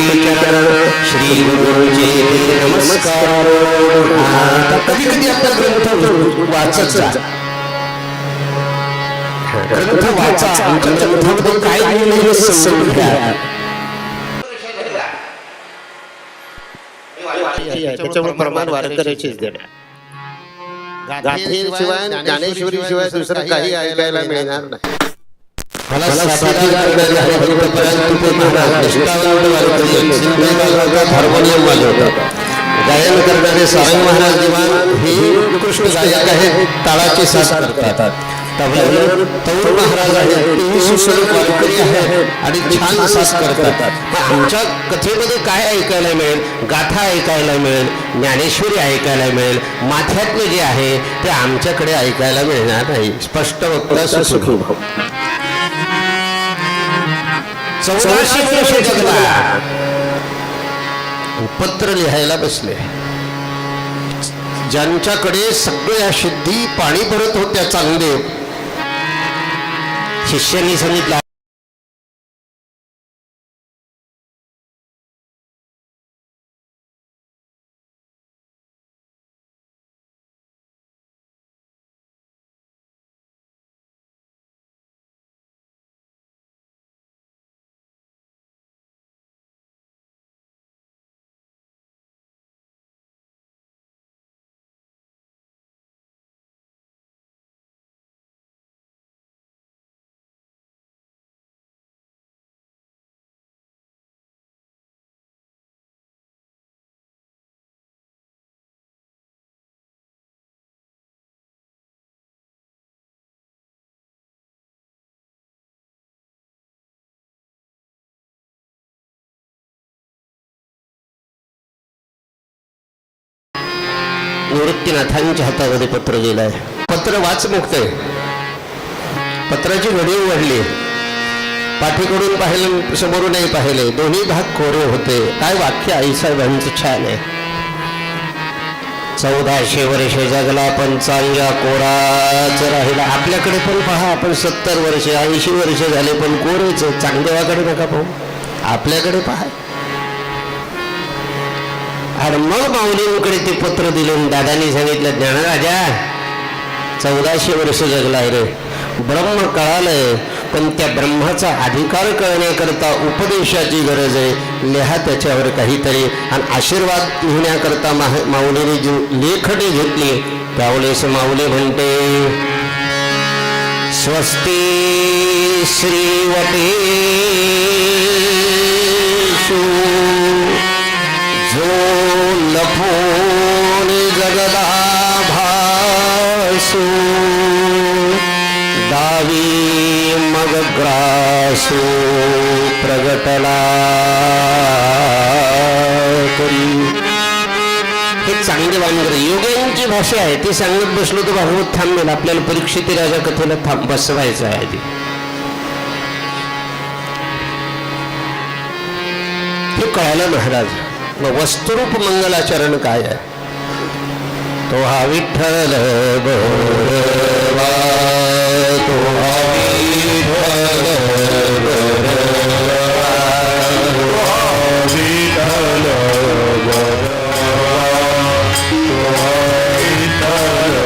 चरण श्री गुरुजी नमस्कार. कधी कधी आपला ग्रंथ वाचत जा, ग्रंथ वाचा, आमच्या ग्रंथामध्ये काय लिहिलं हे समजून घ्या. त्याच्यामुळे प्रमाण वारकऱ्याचीच देण्या गाथेशिवाय ज्ञानेश्वरी शिवाय दुसरं काही ऐकायला मिळणार नाही. मला साथी करणारे हरिभक्तपर्यंत हार्मोनियम वाजवतात, गायन करणारे सारंग महाराज दिवाण हे उत्कृष्ट गायक आहेत, ताळाची साथ करतात. तबल्यावर तौर महाराज आहेत, तेही सुश्रुत वारकरी आहेत आणि छान साथ करतात. आमच्या कथेमध्ये काय ऐकायला मिळेल? गाथा ऐकायला मिळेल, ज्ञानेश्वरी ऐकायला मिळेल. माथ्यातले जे आहे ते आमच्याकडे ऐकायला मिळणार नाही. स्पष्ट वक्ता सुखी भाऊ 1400 वर्ष जगला, पत्र लिहायला बसले. ज्यांच्याकडे सगळ्या सिद्धी पाणी भरत होत्या चांगले, शिष्यांनी सांगितलं निवृत्तीनाथांच्या हातामध्ये पत्र गेलंय. पत्र वाच मुक्तय. पत्राची घडी उघडली, पाठीकडून पाहिलं, समोरूनही पाहिले, दोन्ही भाग कोरे होते. काय वाक्य आईसाहेबांचं छान आहे. 1400 वर्ष जगला पण चांगला कोराच राहिला. आपल्याकडे पण पहा, आपण 70 वर्ष 80 वर्ष झाले पण कोरेच. चांगदेवाकडे नका पाहू, आपल्याकडे पहा. आणि मग माऊलींकडे ते पत्र दिलं. दादांनी सांगितलं, ज्ञानराजा 1400 वर्ष जगलाय रे, ब्रह्म कळालंय, पण त्या ब्रह्माचा अधिकार कळण्याकरता उपदेशाची गरज आहे. लिहा त्याच्यावर काहीतरी. आणि आशीर्वाद लिहिण्याकरता माऊलीने जी लेखणी घेतली, त्यावेळेस माऊली म्हणते, स्वस्ती श्रीवटे जो लपून जगदा भासू, दावी मग ग्रासू प्रगटला करी. हे चांगले वानगर योग्यांची भाषा आहे. ती सांगत बसलो तर भागवत थांबेल. आपल्याला परीक्षित राजा कथेला बसवायचं आहे आधी. हे कळालं महाराज. मग वस्तुरूप मंगलाचरण काय आहे? तो हा विठ्ठल गोरवा, तो हा विठ्ठल गोरवा, तो हा विठ्ठल गोरवा, तो हा विठ्ठल गोरवा,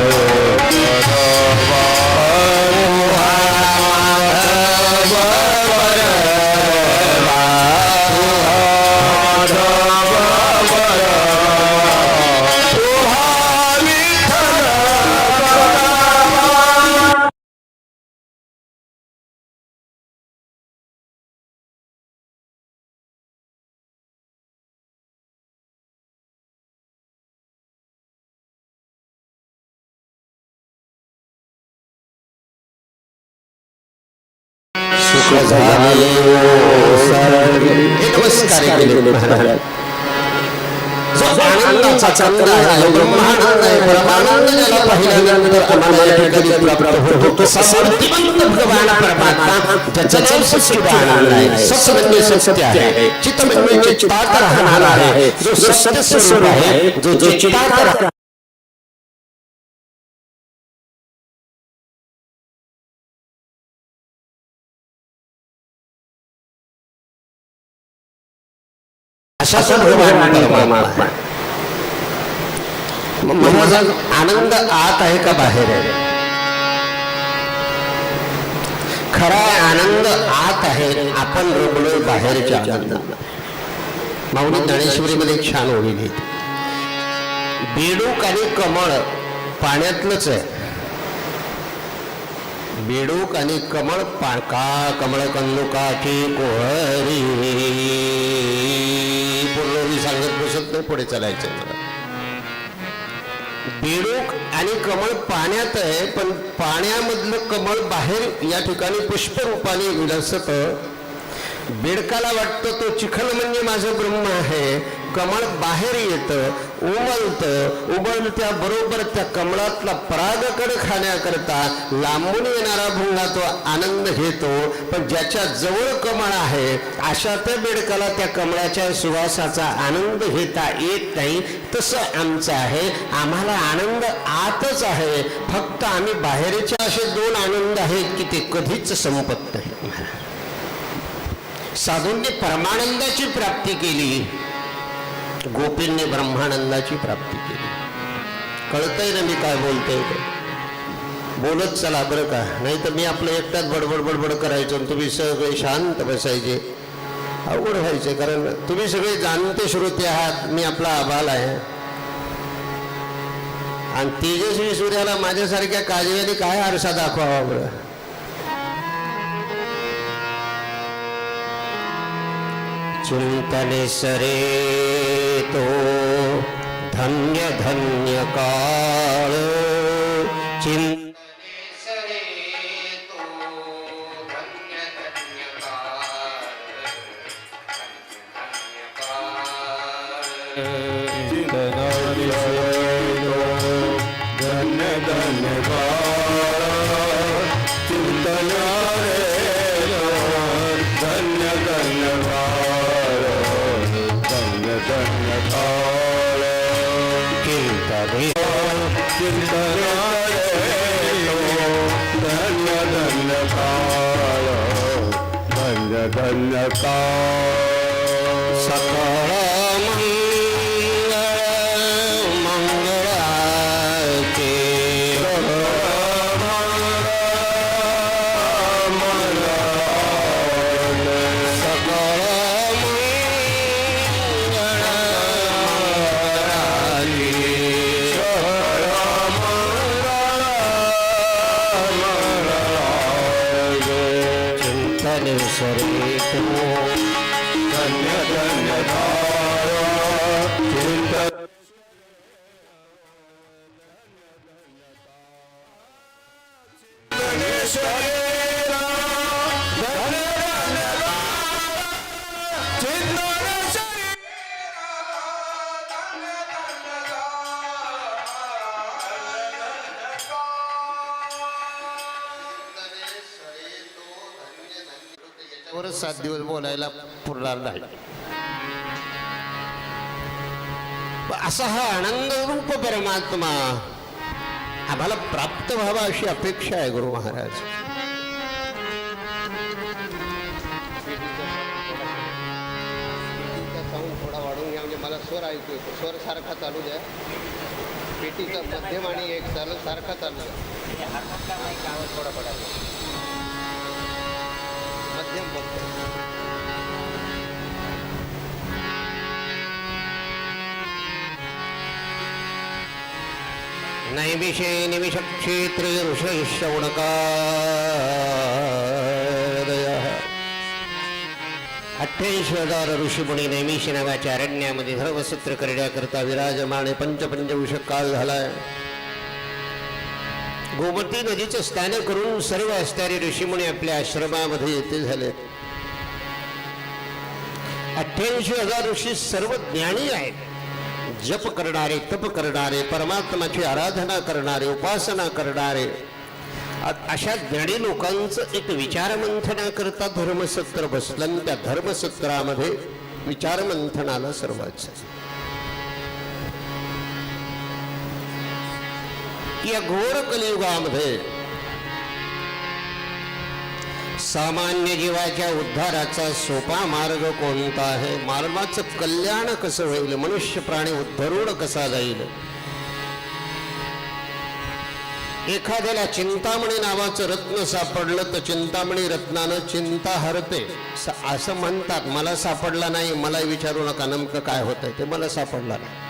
नमस्कार केले महाराज. जो आनंदाचा चंद्र आहे, ब्रह्मानंद आहे, परमानंद ज्याला पाहिल्यानंतर आम्हाला या ठिकाणी प्राप्त होतो, समर्थिमंत भगवान परमात्मा ज्याचं नाव सच्चिदानंद आहे, सत्य म्हणजे सत्य आहे, चित्त म्हणजे चित्तात राहणार आहे, जो सत्य स्वरूप आहे, जो चित्तात असा भगवान परमात्मा. महाराज आनंद आत आहे का बाहेर आहे? खरा आनंद आत आहे, आपण रमलोय बाहेरच्या आनंदात. माऊली ज्ञानेश्वरीमध्ये एक छान ओळी लिहिते, बेडूक आणि कमळ पाण्यातलंच आहे. बेडूक आणि कमळ का कमळ कंदुकाची कोहरी. पूर्वी सांगत बसत नाही, पुढे चालायचं मला. बेडूक आणि कमळ पाण्यात आहे, पण पाण्यामधलं कमळ बाहेर या ठिकाणी पुष्परूपाने विलसत. बेडकाला वाटतं तो चिखल म्हणजे माझं ब्रह्म आहे. कमळ बाहेर येतं, उमलतं. उमलत्या बरोबर त्या कमळातला परागकण खाण्याकरता लांबून येणारा भुंगा तो आनंद घेतो. पण ज्याच्या जवळ कमळ आहे अशा त्या बेडकाला त्या कमळाच्या सुवासाचा आनंद घेता येत नाही. तसं आमचं आहे, आम्हाला आनंद आतच आहे, फक्त आम्ही बाहेरचे असे दोन आनंद आहेत की ते कधीच संपत नाही. साधूंनी परमानंदाची प्राप्ती केली, गोपींनी ब्रह्मानंदाची प्राप्ती केली. कळतंय ना मी काय बोलतोय ते? बोलत चला बरं का, नाही तर मी आपलं एकटाच बडबड बडबड करायचो आणि तुम्ही सगळे शांत बसायचे. अवघड व्हायचे, कारण तुम्ही सगळे जाणते श्रोते आहात, मी आपला आभाल आहे. आणि तेजस्वी सूर्याला माझ्यासारख्या काजव्याने काय आरसा दाखवावा बरं? चिंतने सरे तो धन्य धन्य काळ. चिंतने सरे तो धन्य धन्य काळ. चिंतनाने सरे तो धन्य धन्य काळ. चिंतनाने धन्य धन्य काळ. धन्य काळ. चिंतने चिंतनाने धन्य धन्य काळ. धन्य धन्य काळ. सकळ मंगळाचे चिंतने सरे तो धन्य धन्य काळ. चिंतन वरच 7 दिवस बोलायला पुरणार नाही. असा हा आनंद रूप परमात्मा आम्हाला प्राप्त व्हावा अशी अपेक्षा आहे गुरु महाराज. साऊंड थोडा वाढवून घ्या, म्हणजे मला स्वर ऐकू येतो. स्वर सारखा चालू द्या. पेटीचा मध्यम आणि एक सारखा चालू द्या. थोडा पडायला मध्यम बघतो. नैमिषे निमिषक्षेत्रे ऋषयश्रवणकादयः 88,000 ऋषीमुनी नैमिषी नावाच्या अरण्यामध्ये धर्मसूत्र करण्याकरता विराजमाने पंचपंचविंश काळ झालाय. गोमती नदीचं स्नान करून सर्व असणारे ऋषीमुनी आपल्या आश्रमामध्ये येथे झाले. 88,000 ऋषी सर्व ज्ञानी आहेत, जप करणारे, तप करणारे, परमात्माची आराधना करणारे, उपासना करणारे. अशा ज्ञानी लोकांचं एक विचारमंथनाकरता धर्मसत्र बसलं आणि त्या धर्मसत्रामध्ये विचारमंथनाला सुरुवात झाली. या घोर कलियुगामध्ये सामान्य जीवाच्या उद्धाराचा सोपा मार्ग कोणता आहे? मानवाचं कल्याण कसं होईल? मनुष्य प्राणी उद्धरून कसा जाईल? एखाद्याला चिंतामणी नावाचं रत्न सापडलं तर चिंतामणी रत्नानं चिंता हरते असं म्हणतात. मला सापडला नाही, मला विचारू नका नेमकं काय होतंय ते, मला सापडला नाही.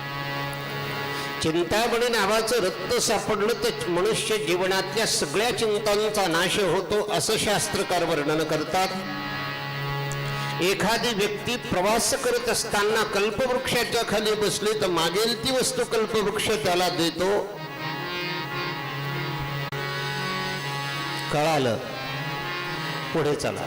चिंतामणी नावाचं रत्न सापडलं तर मनुष्य जीवनातल्या सगळ्या चिंतांचा नाश होतो असं शास्त्रकार वर्णन करतात. एखादी व्यक्ती प्रवास करत असताना कल्पवृक्षाच्या खाली बसली तर मागेल ती वस्तू कल्पवृक्ष त्याला देतो. कळालं, पुढे चला.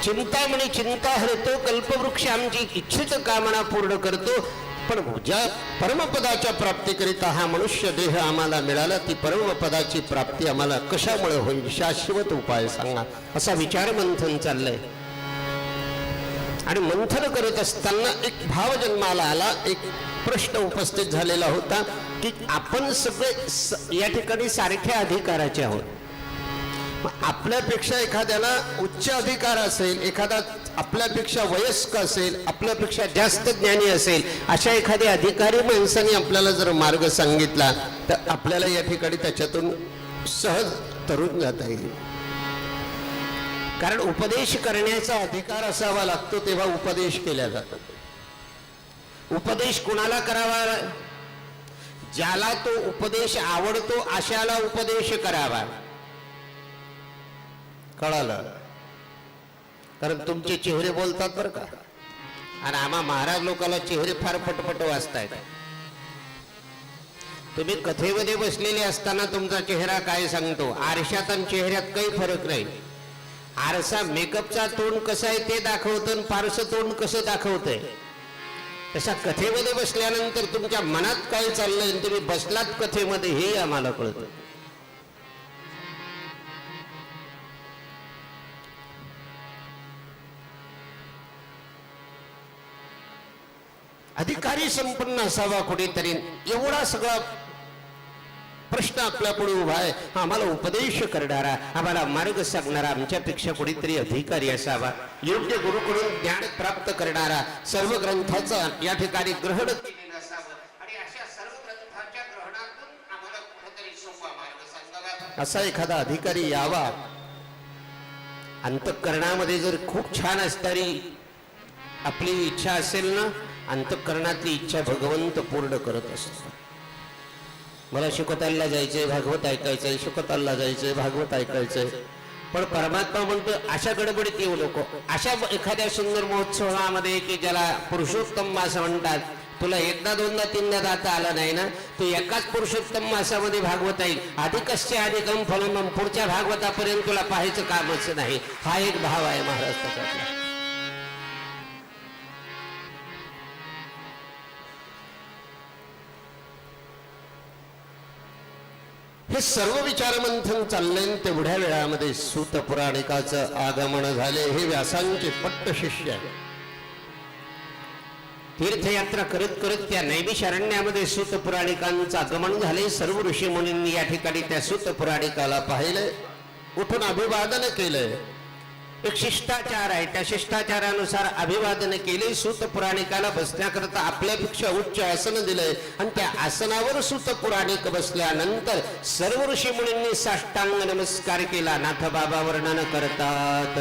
चिंतामणी चिंता हरतो, कल्पवृक्ष आमची इच्छित कामना पूर्ण करतो. पण ज्या परमपदाच्या प्राप्तीकरिता हा मनुष्य देह आम्हाला मिळाला, ती परमपदाची प्राप्ती आम्हाला कशामुळे होईल? शाश्वत उपाय सांगा, असा विचार मंथन चाललंय. आणि मंथन करत असताना एक भाव जन्माला आला. एक प्रश्न उपस्थित झालेला होता की आपण सगळे या ठिकाणी सारख्या अधिकाराचे आहोत. आपल्यापेक्षा एखाद्याला उच्च अधिकार असेल, एखादा आपल्यापेक्षा वयस्क असेल, आपल्यापेक्षा जास्त ज्ञानी असेल, अशा एखाद्या अधिकारी माणसाने आपल्याला जर मार्ग सांगितला तर आपल्याला या ठिकाणी त्याच्यातून सहज तरुण जाता येईल. कारण उपदेश करण्याचा अधिकार असावा लागतो, तेव्हा उपदेश केला जातो. उपदेश कुणाला करावा? ज्याला तो उपदेश आवडतो अशाला उपदेश करावा. कळालं? कारण तुमचे चेहरे बोलतात बरं का. आणि आम्हा महाराज लोकांना चेहरे फार पटपट वाचतायत. तुम्ही कथेमध्ये बसलेले असताना तुमचा चेहरा काय सांगतो? आरशात आणि चेहऱ्यात काही फरक नाही. आरसा मेकअपचा तोंड कसं आहे ते दाखवतं आणि पारसं तोंड कसं दाखवतंय. तशा कथेमध्ये बसल्यानंतर तुमच्या मनात काय चाललंय आणि तुम्ही बसलात कथेमध्ये हे आम्हाला कळतं. अधिकारी संपन्न असावा कुठेतरी, एवढा सगळा प्रश्न आपल्या पुढे उभा आहे. आम्हाला उपदेश करणारा, आम्हाला मार्ग सांगणारा आमच्यापेक्षा कुठेतरी अधिकारी असावा. योग्य गुरुकडून ज्ञान प्राप्त करणारा, सर्व ग्रंथाचा या ठिकाणी ग्रहण केलेला असावं. आणि अशा सर्व ग्रंथाच्या ग्रहणातून आम्हाला कुठेतरी सोपा मार्ग सांगावा असा एखादा अधिकारी यावा. अंतःकरणामध्ये जर खूप छान असणारी आपली इच्छा असेल ना, अंतःकरणातली इच्छा भगवंत पूर्ण करत असतो. मला शिकोताला जायचंय, भागवत ऐकायचंय, शिकोताला जायचंय, भागवत ऐकायचंय. पण परमात्मा म्हणतो अशा गडबडीत येऊ नको. अशा एखाद्या सुंदर महोत्सवामध्ये की ज्याला पुरुषोत्तम मास म्हणतात, तुला एकदा दोनदा तीनदा जाता आलं नाही ना, तू एकाच पुरुषोत्तम मासामध्ये भागवत ऐक. अधिकस्य अधिकम फलम, पुढच्या भागवतापर्यंत तुला पाहायचं कामच नाही. हा एक भाव आहे महाराष्ट्राचा. हे सर्व विचारमंथन चाललंय. तेवढ्या वेळामध्ये सूत पुराणिकाचं आगमन झाले. हे व्यासांचे पट्ट शिष्य आहे. तीर्थयात्रा करत करत त्या नैमिषारण्यामध्ये सूत पुराणिकांचं आगमन झाले. सर्व ऋषी मुनींनी या ठिकाणी त्या सूत पुराणिकाला पाहिलंय, उठून अभिवादन केलंय. एक शिष्टाचार आहे, त्या शिष्टाचारानुसार अभिवादन केले. सूत पुराणिकाला बसण्याकरता आपल्यापेक्षा उच्च आसन दिलंय. आणि त्या आसनावर सूत पुराणिक बसल्यानंतर सर्व ऋषी मुनींनी साष्टांग नमस्कार केला. नाथ बाबा वर्णन करतात,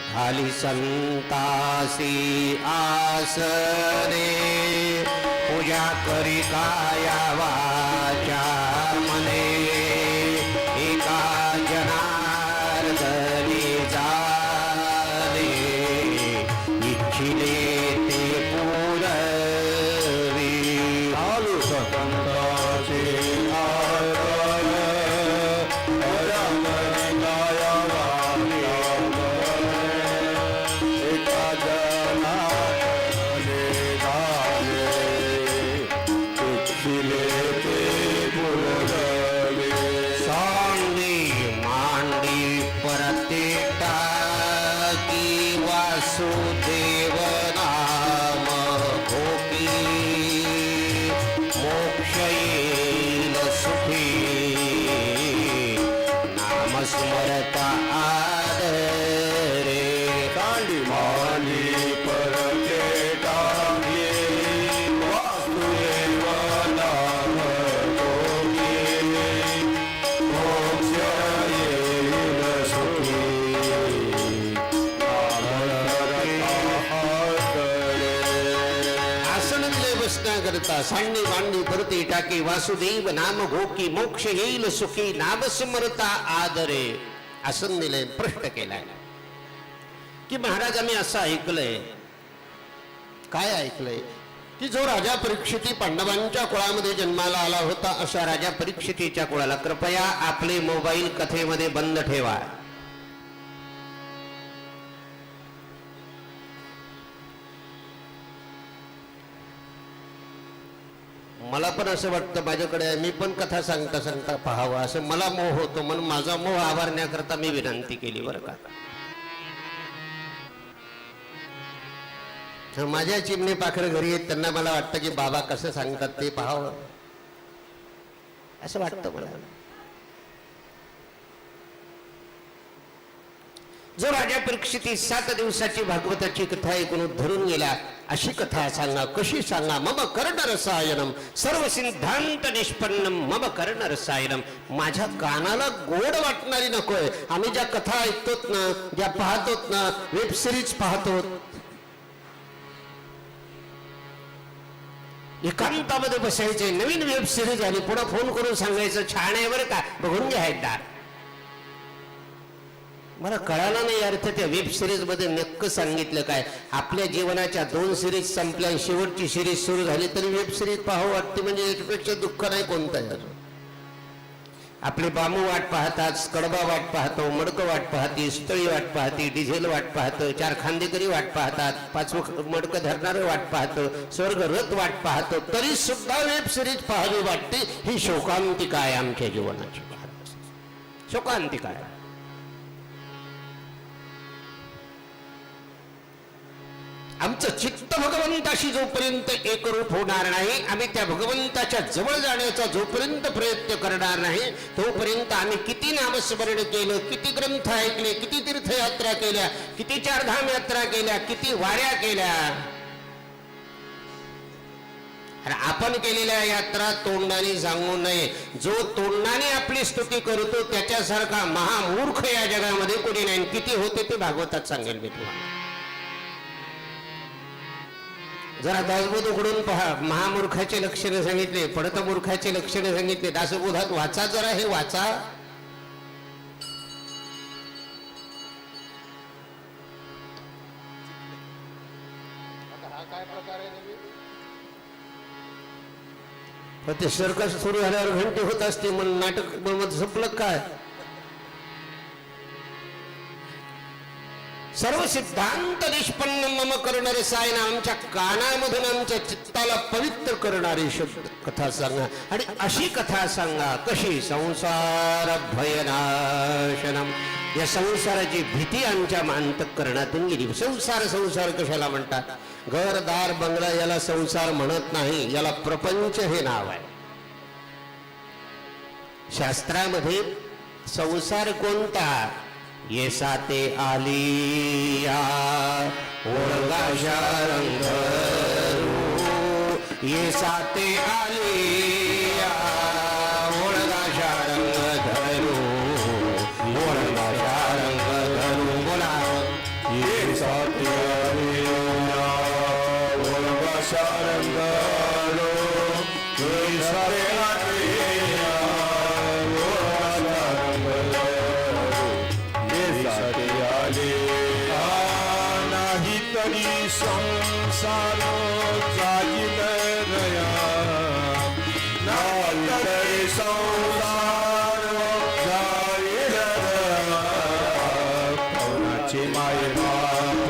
खाली संतासी आसने पूजा करी काया वाचा मने, एका जनार्दनी जाने इच्छिले ते पुरवी. चालू संतासी आसने पूजा करी काया वासुदेव नाम गोपी मोक्ष येईल सुखी करता सांडी बांडी परती टाकी वासुदेव नाम घोकी मोक्ष येईल सुखी नाम स्मरता आदरे असं दिलंय, प्रश्न केलाय की महाराज आम्ही असं ऐकलंय. काय ऐकलंय? की जो राजा परीक्षिती पांडवांच्या कुळामध्ये जन्माला आला होता अशा राजा परीक्षितीच्या कुळाला कृपया आपले मोबाईल कथेमध्ये बंद ठेवा. मला पण असं वाटतं माझ्याकडे मी पण कथा सांगता सांगता पाहावं असं मला मोह होतो, म्हणून माझा मोह आवारण्याकरता मी विनंती केली बरं का. माझ्या चिमणी पाखरं घरी आहेत, त्यांना मला वाटतं की बाबा कसं सांगतात ते पाहावं असं वाटतं मला. जो राजा परीक्षिती 7 दिवसाची भागवताची कथा ऐकून धरून गेला अशी कथा सांगा. कशी सांगा? मम कर्ण रसायनम सर्व सिद्धांत निष्पन्नम मम कर्ण रसायनम. माझ्या कानाला गोड वाटणारी नकोय. आम्ही ज्या कथा ऐकतोत ना, ज्या पाहतोत ना, वेब सिरीज पाहतो, एकांतामध्ये बसायचे, नवीन वेब सिरीज आली, पुढे फोन करून सांगायचं छान आहे बरं का, बघून घ्या एकदा. मला कळालं नाही अर्थ त्या वेब सिरीज मध्ये नक्की सांगितलं काय. आपल्या जीवनाच्या 2 सिरीज संपल्या, शेवटची सिरीज सुरू झाली तरी वेब सिरीज पाहावं वाटते, म्हणजे याच्यापेक्षा दुःख नाही कोणतं. आपले बामू वाट पाहतात, कडबा वाट पाहतो, मडकं वाट पाहती, सुतळी वाट पाहती, डिझेल वाट पाहतं, 4 खांदेकरी वाट पाहतात, 5 मडकं धरणारे वाट पाहतं, स्वर्ग रथ वाट पाहतो, तरी सुद्धा वेब सिरीज पाहावी वाटते. ही शोकांतिका आहे आमच्या जीवनाची, शोकांतिका आहे. आमचं चित्त भगवंताशी जोपर्यंत एकरूप होणार नाही, आम्ही त्या भगवंताच्या जवळ जाण्याचा जोपर्यंत प्रयत्न करणार नाही, तोपर्यंत आम्ही किती नामस्मरण केलं, किती ग्रंथ ऐकले, किती तीर्थयात्रा केल्या, किती 4 धाम यात्रा केल्या, किती वाऱ्या केल्या. आपण केलेल्या यात्रा तोंडाने सांगू नये. जो तोंडाने आपली स्तुती करतो त्याच्यासारखा महामूर्ख या जगामध्ये कोणी नाही. किती होते ते भागवतात सांगेल मी तुम्हाला. जरा दासबोध उघडून पहा. महामूर्खाचे लक्षणे सांगितले, पडत मूर्खाचे लक्षणे सांगितले. दासबोधात वाचा, जरा हे वाचा. आता हा काय प्रकार आहे नवीन? ते सर्कस सुरू झाल्यावर घंटे होत असते, म्हणून नाटक संपलं काय. सर्व सिद्धांत निष्पन्न मम कर्ण रसायन. आमच्या कानामधून आमच्या चित्ताला पवित्र करणारी शब्द कथा सांगा. आणि अशी कथा सांगा कशी? संसार भयनाशनम. या संसाराची भीती आमच्या अंतःकरणातून गेली. संसार संसार कशाला म्हणतात? घरदार बंगला याला संसार म्हणत नाही, याला प्रपंच हे नाव आहे. शास्त्रामध्ये संसार कोणता? ये साते आलिया ओळगाशा रंग, ये साते आलिया ओळगाशा रंग धरू, ओळगाशा रंग धरू. बोला. ये साते आलिया ओळगाशा रंग धरू, ये साते आलिया ओळगाशा रंग धरू, ये आले नाही तरी संसार जाईल गया, नाही तरी संसार जाईल गया. कौनाचे माय बाप,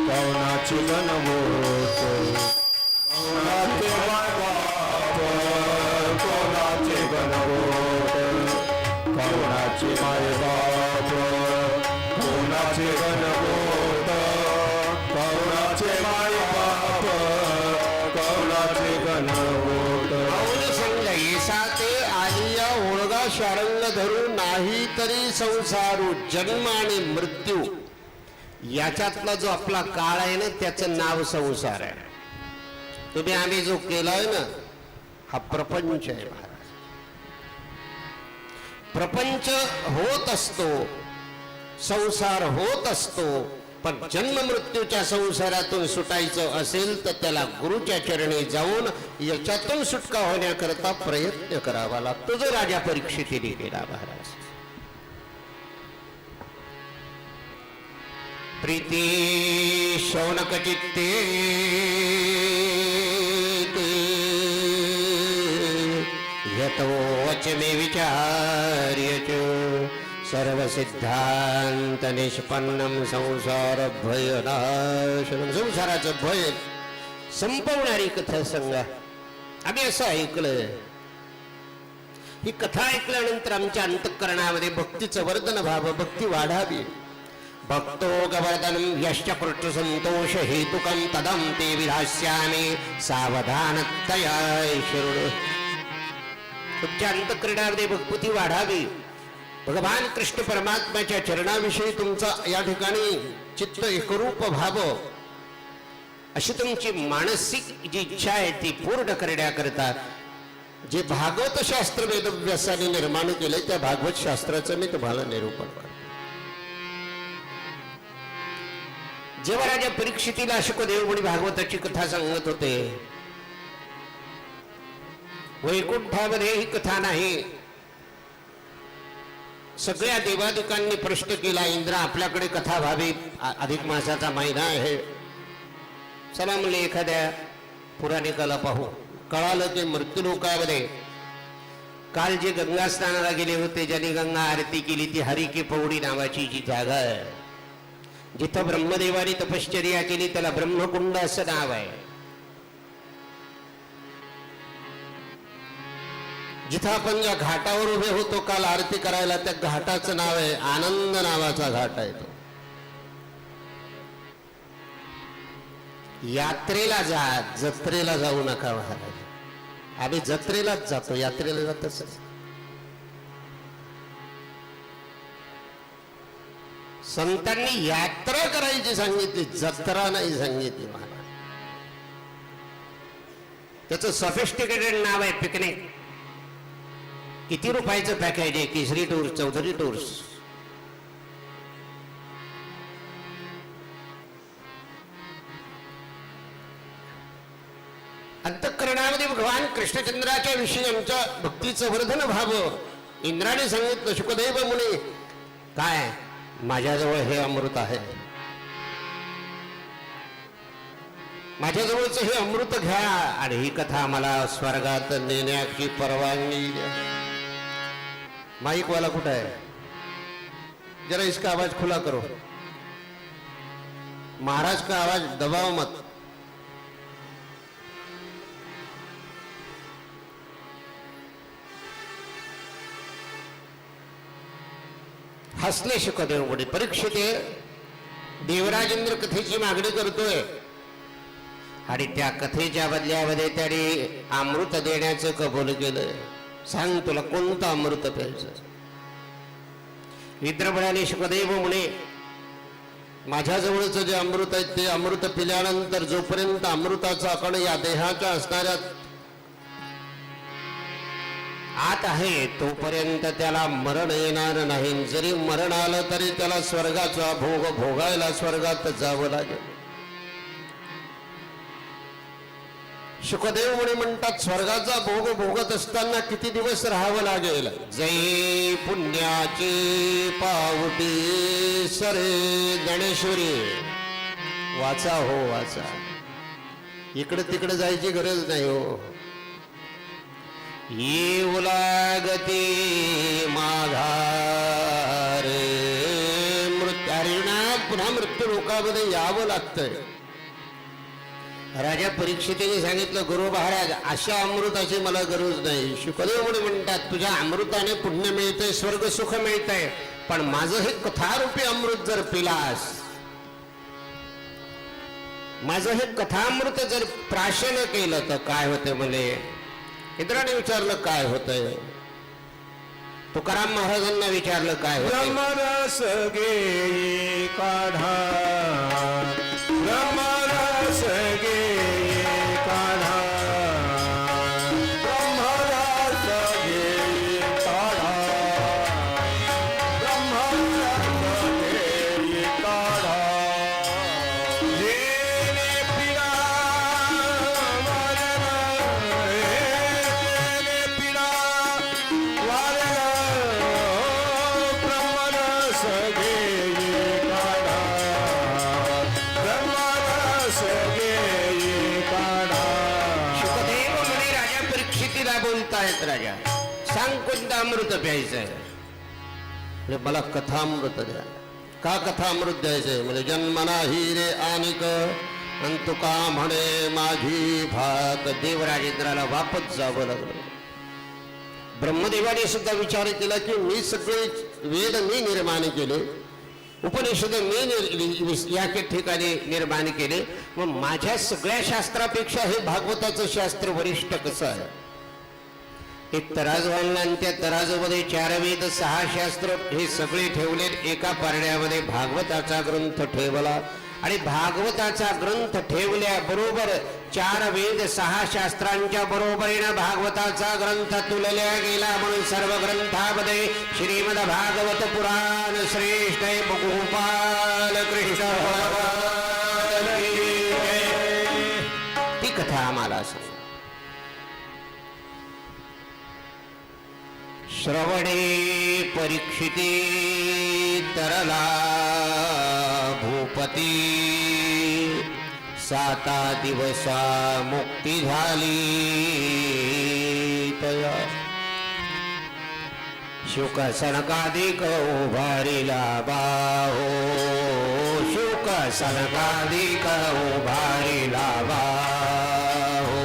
कौनाचे गणवोत, कौनाचे माय बाप, कौनाचे गणवोत, कौनाचे माय बाप, कौनाचे गणवोत, कौनाचे माय बाप, कौनाचे गणवोत. समजा येसाते आलिया ओळगा शारंग धरू, नाही तरी संसारू. जन्म आणि मृत्यू याच्यातला जो आपला काळ आहे ना, त्याचं नाव संसार आहे. तुम्ही आम्ही जो केलाय ना, हा प्रपंच आहे महाराज. प्रपंच होत असतो, संसार होत असतो, पण जन्म मृत्यूच्या संसारातून सुटायचं असेल तर त्याला गुरुच्या चरणी जाऊन याच्यातून सुटका होण्याकरता प्रयत्न करावा लागतो, जो राजा परीक्षितीने केला महाराज. प्रीती शौनक चित्ते यतोच मे विचार्य सर्व सिद्धांत निष्पन्नम संसार भयनाशनम. संसाराचं भय संपवणारी कथा सांगा. आम्ही असं ऐकलं, ही कथा ऐकल्यानंतर आमच्या अंतःकरणामध्ये भक्तीचं वर्धन व्हावं, भक्ती वाढावी. भक्तो गवर्धनम यश्च कृष्ण संतोष हेतुकम तदम ते विधास्यामि सावधानतया शृणु. तुमच्या अंतःकरणामध्ये भक्ती वाढावी, भगवान कृष्ण परमात्म्याच्या चरणाविषयी तुमचा या ठिकाणी चित्त एकरूप व्हावं, अशी तुमची मानसिक जी इच्छा आहे ती पूर्ण करण्याकरता जे भागवत शास्त्र वेदव्यासाने निर्माण केले त्या भागवत शास्त्राचं मी तुम्हाला निरूपण करतो. जेव्हा राजा परीक्षितीला शुकदेव मुनी भागवताची कथा सांगत होते, वैकुंठामध्ये ही कथा नाही. सगळ्या देवादिकांनी प्रश्न केला, इंद्र आपल्याकडे कथा व्हावी, अधिक मासाचा महिना आहे, चला म्हणले एखाद्या पुराणिकाला पाहू. कळालं की मृत्यूलोकामध्ये काल जे गंगा स्नानाला गेले होते, ज्यांनी गंगा आरती केली, ती हरी की पौडी नावाची जी जागा आहे, जिथं ब्रह्मदेवानी तपश्चर्या केली त्याला ब्रह्मकुंड असं नाव आहे. जिथं आपण ज्या घाटावर उभे होतो काल आरती करायला, त्या घाटाचं नाव आहे आनंद नावाचा घाट आहे. तो यात्रेला जा, जत्रेला जाऊ नका महाराज. आम्ही जत्रेलाच जातो, यात्रेला जातच. संतांनी यात्रा करायची सांगितली, जत्रा नाही सांगितली महाराज. त्याचं सफिस्टिकेटेड नाव आहे पिकनिक. किती रुपयाचं पॅकेज आहे? केसरी टूर्स, चौधरी टूर्स. अंतःकरणामध्ये भगवान कृष्णचंद्राच्या विषयी आमच्या भक्तीचं वर्धन व्हावं. इंद्राने सांगितलं, शुकदेव मुनी काय माझ्याजवळ हे अमृत आहे, माझ्याजवळच हे अमृत घ्या आणि ही कथा मला स्वर्गात नेण्याची परवानगी द्या. माईक वाला कुठं आहे? जरा इसका आवाज खुला करो. महाराज का आवाज दबाव मत. हसले शुकदेव मुनी. परीक्षित देवराजेंद्र कथेची मागणी करतोय आणि त्या कथेच्या बदल्यामध्ये त्याने अमृत देण्याचं कबूल केलं. सांग तुला कोणतं अमृत प्यायचं? मित्र म्हणाले, शुकदेव मुनी माझ्याजवळचं जे अमृत आहे ते अमृत पिल्यानंतर जोपर्यंत अमृताचा कण या देहाच्या असणाऱ्या आत आहे तोपर्यंत त्याला मरण येणार नाही. जरी मरण आलं तरी त्याला स्वर्गाचा भोग भोगायला स्वर्गात जावं लागेल. शुकदेव मुनी म्हणतात, स्वर्गाचा भोग भोगत असताना किती दिवस राहावं लागेल? जय पुण्याची पावटी सरे गणेश्वरी. वाचा हो वाचा, इकडे तिकडे जायची गरज नाही हो. येऊ लागते माघारे मृत्यूनाथ. पुन्हा मृत्यू लोकामध्ये यावं लागतंय. राजा परीक्षितीने सांगितलं, गुरु महाराज अशा अमृताची मला गरज नाही. शुकदेव मुनी म्हणतात, तुझ्या अमृताने पुण्य मिळतंय, स्वर्ग सुख मिळतंय, पण माझं हे कथारूपी अमृत जर पिलास, माझं हे कथामृत जर प्राशन केलं तर काय होते? म्हणे इंद्राने विचारलं काय होतंय? तुकाराम महाराजांना विचारलं काय होतंय? ब्रह्मरस घे काढा, ब्रह्मरस घे काढा, ब्रह्मरस घे काढा, ब्रह्मरस घे काढा. आहेत राजा, सांग कोणतं अमृत प्यायचं आहे. म्हणजे मला कथामृत द्या. का कथामृत द्यायचंय? म्हणजे जन्मना हि रे आनिक आणि तुका म्हणे माझी भात. देवराजेंद्राला वापस जावं लागलं. ब्रह्मदेवाने सुद्धा विचार केला की मी सगळे वेद मी निर्माण केले, उपनिषद मी या ठिकाणी निर्माण केले, मग माझ्या सगळ्या शास्त्रापेक्षा हे भागवताचं शास्त्र वरिष्ठ कसं आहे. एक तराजू आणला आणि त्या तराजूमध्ये 4 वेद 6 शास्त्र हे सगळे ठेवले. एका पारड्यामध्ये भागवताचा ग्रंथ ठेवला आणि भागवताचा ग्रंथ ठेवल्याबरोबर 4 वेद 6 शास्त्रांच्या बरोबरीनं भागवताचा ग्रंथ तुलल्या गेला. म्हणून सर्व ग्रंथामध्ये श्रीमद भागवत पुराण श्रेष्ठ गोपाल कृष्ण भगवान की जय. ती कथा आम्हाला सांग. श्रवणे परीक्षिते तरला भूपती, 7 दिवसा मुक्ती झाली तया. शुक सनकादिक उभारिला बाहो, शुक सनकादिक उभारिला बाहो.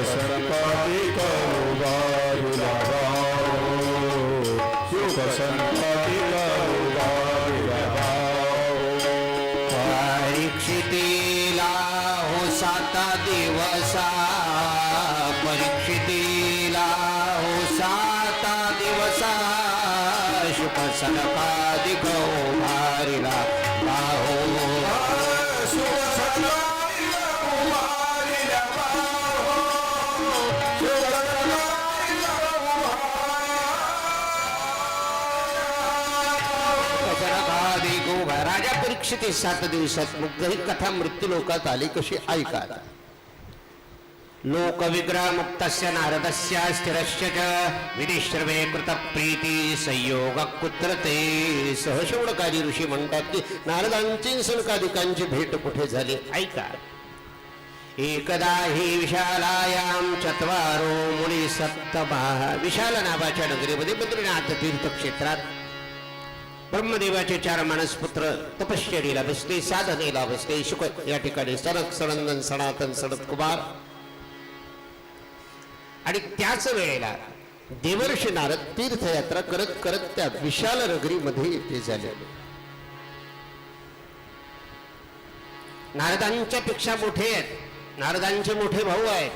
संपादिक उभारिला बाहो, शुक संपादिक उभारिला बाहो. परीक्षितीला हो 7 दिवसा, परीक्षितीला हो 7 दिवसा, शुक सनकादिक उभारिला बाहो. शुक संपादिक उभारिला बाहो, शुक संपादिक सनकादिक उभा. राजा परीक्षिती 7 दिवसात मुक्त. ही कथा मृत्यू लोकात आली कशी ऐका. लोकविग्रह मुक्तस्य नारदस्य स्थिरस्य च विधिश्रवे कृत प्रीती संयोग कुत्र ते. सहशौनकादी ऋषी म्हणतात की नारदांची सनकादिकांची भेट कुठे झाली ऐका. एकदा ही विशालायाम 4 मुनी सप्तमा. विशाल नावाच्या नगरीमध्ये बद्रीनाथ तीर्थक्षेत्रात ब्रह्मदेवाचे 4 मानसपुत्र तपश्चर्येला बसले, साधनेला बसले. शुक या ठिकाणी सनक सनंदन सनातन सनत कुमार. आणि त्याच वेळेला देवर्षी नारद तीर्थयात्रा करत करत त्या विशाल नगरीमध्ये येथे झाले. नारदांच्या पेक्षा मोठे आहेत, नारदांचे मोठे भाऊ आहेत.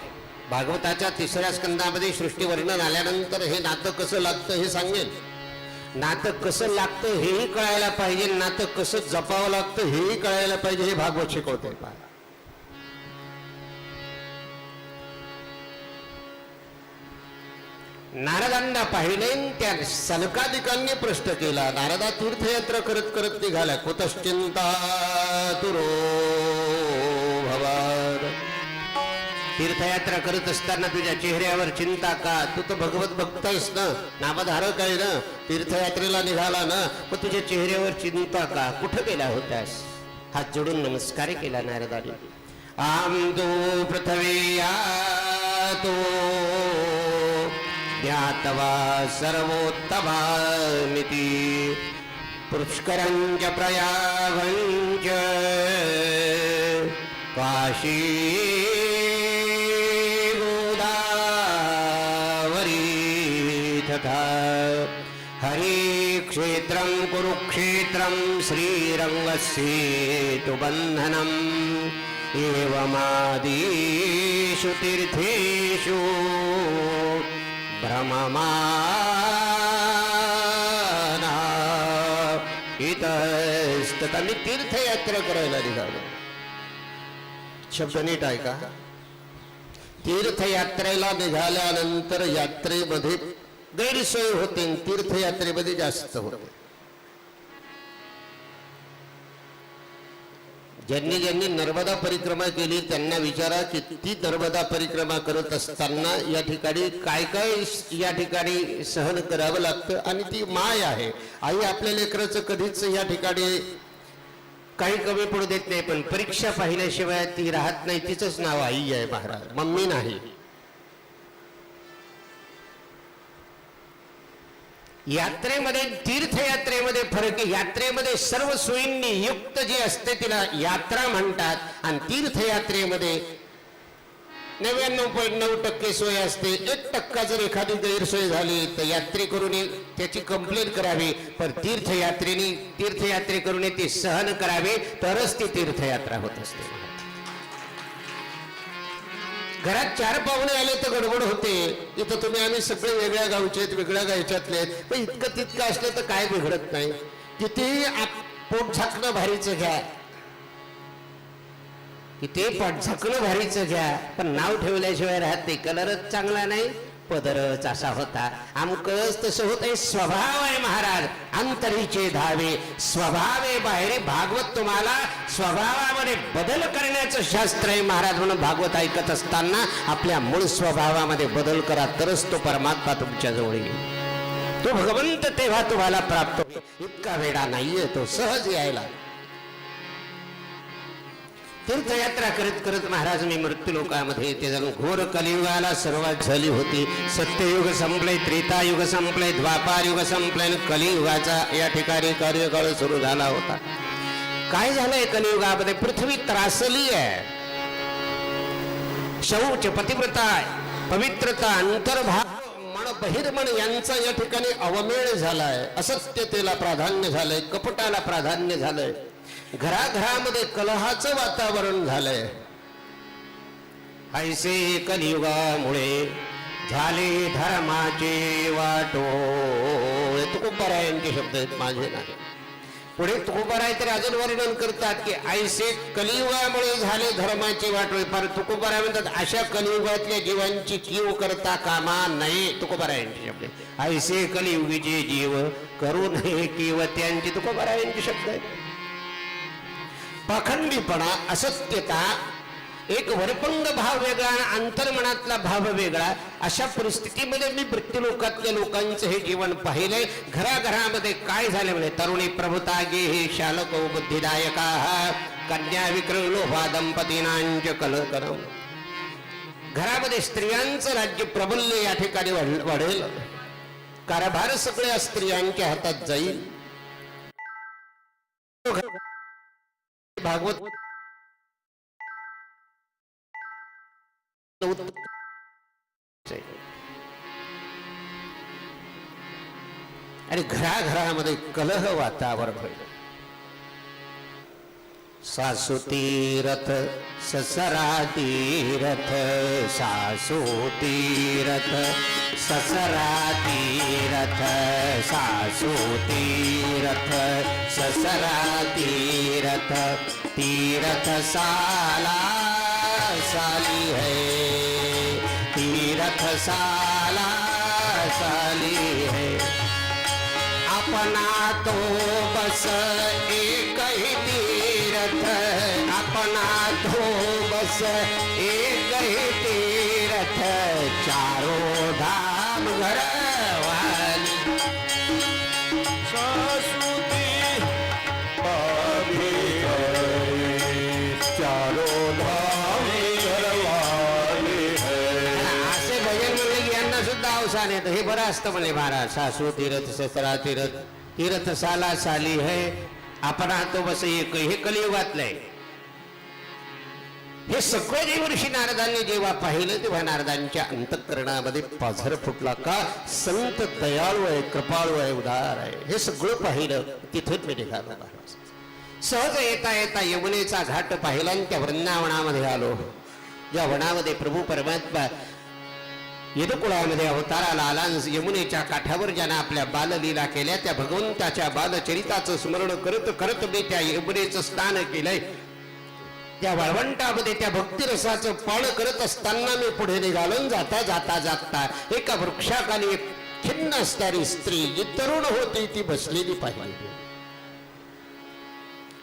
भागवताच्या 3ऱ्या स्कंदामध्ये सृष्टी वर्णन आल्यानंतर हे नातं कसं लागतं हे सांगेल. नातं कसं लागतं हेही कळायला पाहिजे, नातं कसं जपावं लागतं हेही कळायला पाहिजे. हे भागवत शिकवते. नारदांना पाहिले, त्या सनकादिकांनी प्रश्न केला. नारदा तीर्थयात्रा करत करत निघाला. कुतश्चिंता तुरो भवान. तीर्थयात्रा करत असताना तुझ्या चेहऱ्यावर चिंता का? तू तर भगवत भक्त आहेस ना, नामधारक आहे ना, तीर्थयात्रेला निघाला ना, मग तुझ्या चेहऱ्यावर चिंता का? कुठं गेला होतास? हात जोडून नमस्कार केला नारदाने. आम तो पृथ्वी तो ज्ञात्वा सर्वोत्तमामिति, पुष्करञ्च प्रयागञ्च काशी गोदावरी तथा हरिक्षेत्रं कुरुक्षेत्रं श्रीरङ्गसेतुबन्धनम् एवमादिषु तीर्थेषु भ्रममाना इतस्ततः. मी तीर्थयात्रा करायला निघालो. शब्द नीट ऐका. तीर्थयात्रेला निघाल्यानंतर यात्रेमध्ये गैरसोय होते, तीर्थयात्रेमध्ये जास्त होते. ज्यांनी ज्यांनी नर्मदा परिक्रमा केली त्यांना विचारा की ती नर्मदा परिक्रमा करत असताना या ठिकाणी काय काय या ठिकाणी सहन करावं लागतं. आणि ती माय आहे. आई आपल्या लेकराचं कधीच या ठिकाणी काही कमी पडू देत नाही, पण परीक्षा पाहिल्याशिवाय ती राहत नाही. तिचंच नाव आई आहे महाराज, मम्मी नाही. यात्रेमध्ये तीर्थयात्रेमध्ये फरक आहे. यात्रेमध्ये सर्व सोयींनी युक्त जी असते तिला यात्रा म्हणतात आणि तीर्थयात्रेमध्ये 99.9% सोय असते. 1% जर एखादी गैरसोय झाली तर यात्रेकरूने त्याची कंप्लेंट करावी, पण तीर्थयात्रेकरूने ती सहन करावी, तरच ती तीर्थयात्रा होत असते. घरात 4 पाहुणे आले तर गडबड होते. इथं तुम्ही आम्ही सगळे वेगळ्या गावचे आहेत, वेगळ्या गायच्यातले आहेत, पण इतकं तितकं असलं तर काय बिघडत नाही. किती पोट झाकणं भारीचं घ्या, किती पोट झाकणं भारीचं घ्या, पण नाव ठेवल्याशिवाय राहत नाही. कलरच चांगला नाही, पदरच असा होता. आमकच तसं होत. स्वभाव आहे महाराज, अंतरीचे धावे स्वभावे बाहेर. भागवत तुम्हाला स्वभावामध्ये बदल करण्याचं शास्त्र आहे महाराज. म्हणून भागवत ऐकत असताना आपल्या मूळ स्वभावामध्ये बदल करा, तरच तो परमात्मा तुमच्या जवळ येईल. तो भगवंत तेव्हा तुम्हाला प्राप्त होईल. इतका वेडा नाहीये तो, सहज यायला. तीर्थयात्रा करत करत महाराज मी मृत्यू लोकामध्ये ते जणू घोर कलियुगाला सुरुवात झाली होती. सत्ययुग संपले, त्रेतायुग संपले, द्वापार युग संपले, कलियुगाचा या ठिकाणी कार्यकाळ सुरू झाला होता. काय झालंय कलियुगामध्ये? पृथ्वी त्रासली आहे. शौच, पतिव्रता, पवित्रता, अंतर्भाव, मन, बहिर्मन यांचा या ठिकाणी अवमेळ झालाय. असत्यतेला प्राधान्य झालंय, कपटाला प्राधान्य झालंय. घराघरामध्ये कलहाचं वातावरण झालंय. ऐसे कलियुगामुळे झाले धर्माचे वाटो. तुकोबारायांचे शब्द आहेत, माझे नाही. पुढे तुकोबाराय तर अजून वर्णन करतात की ऐसे कलियुगामुळे झाले धर्माचे वाटोळे. फार तुकोबाराय म्हणतात अशा कलियुगातल्या जीवांची कीव करता कामा नये. तुकोबारायांचे शब्द आहेत. ऐसे कलियुगीचे जीव करू नये कीव, त्यांची तुकोबारायांचे शब्द आहेत. पाखंडीपणा, असत्यता, एक वरपंग भाव वेगळा आणि अंतर्मनातला भाव वेगळा. अशा परिस्थितीमध्ये मी मृत्यूलोकातल्या लोकांचं हे जीवन पाहिलंय. घराघरामध्ये काय झाले म्हणजे तरुणी प्रभुता गे हे शालको बुद्धिदायका कन्या विक्रलोभा दंपतीनांच कलकरम. घरामध्ये स्त्रियांचं राज्य प्रबल्य या ठिकाणी वाढेल. कारभार सगळ्या स्त्रियांच्या हातात जाईल. भागवत आणि घराघरामध्ये कलह वातावरण होईल. सासू तीरथ ससरा तीरथ, सासू तीरथ ससरा तीरथ, सासू तीरथ ससरा तीरथ, तीरथ साला साली है, तीरथ साला साली है. अपना तो बस एक ही तीरथ, अपना तो बस एक ही तीरथ, चारों धाम घर वाली. शाश्वती पावी है, चारों धाम घरवाली है. असे भजन म्हणले की यांना सुद्धा अवसान येतं. हे बरं असतं म्हणे महाराज. सासू तीरथ ससरा तीरथ, तीरथ साला साली है, आपणा तो बस एक. हे कलियुगातलं आहे. हे सगळं जे ऋषी नारदांनी जेव्हा पाहिलं तेव्हा नारदांच्या अंतःकरणामध्ये पाझर फुटला. का? संत दयाळू आहे, कृपाळू आहे, उदार आहे. हे सगळं पाहिलं. तिथून मी निघालो. सहज येता येता यमुनेचा घाट पाहिला आणि त्या वृंदावनामध्ये आलो. ज्या वनामध्ये प्रभू परमात्मा यदुकुळामध्ये अवताराला आला. यमुनेच्या काठावर ज्यानं आपल्या बाललीला केल्या त्या भगवंताच्या बालचरिताचं स्मरण करत करत मी त्या यमुनेचं स्नान केलंय. त्या वाळवंटामध्ये त्या भक्तिरसाचं पाळ करत असताना मी पुढे निघालो. जाता जाता जाता एका वृक्षाखाली एक खिन्न असणारी स्त्री जी तरुण होती ती बसलेली पाहिली.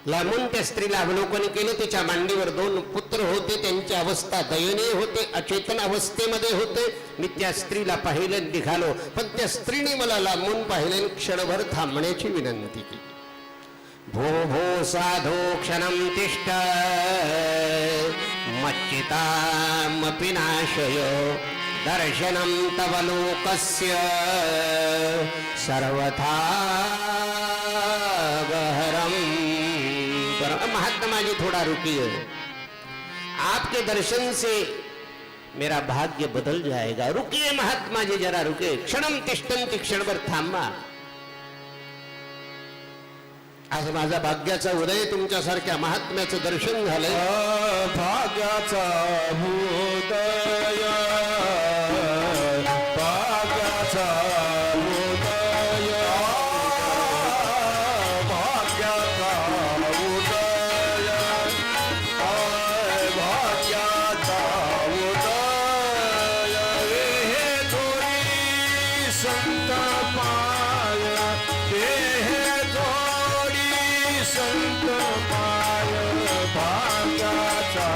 लांबून त्या स्त्रीला अवलोकन केलं. तिच्या मांडीवर 2 पुत्र होते. त्यांची अवस्था दयनीय होते, अचेतन अवस्थेमध्ये होते. मी त्या स्त्रीला पाहिलं, निघालो. पण त्या स्त्रीने मला लांबून पाहिलं, क्षणभर थांबण्याची विनंती केली. भो भो साधो क्षणं तिष्ठ मच्चितामपि नाशय, दर्शनं तव लोकस्य सर्वथा गहरम। महात्मा जी थोड़ा रुकिए, आपके दर्शन से मेरा भाग्य बदल जाएगा। रुकिए महात्मा जी, जरा रुके। क्षणम तिष्ठन्ति, क्षणभर थांबा। आज माझा भाग्याचा उदय तुमच्यासारख्या महात्म्याचं दर्शन झालंय। भाग्याचा उदय, भाग्याचा उदय, भाग्याचा उदय, भाग्याचा उदय, हे थोडी संत पाय, हे थोडी संत पाय, भाग्याचा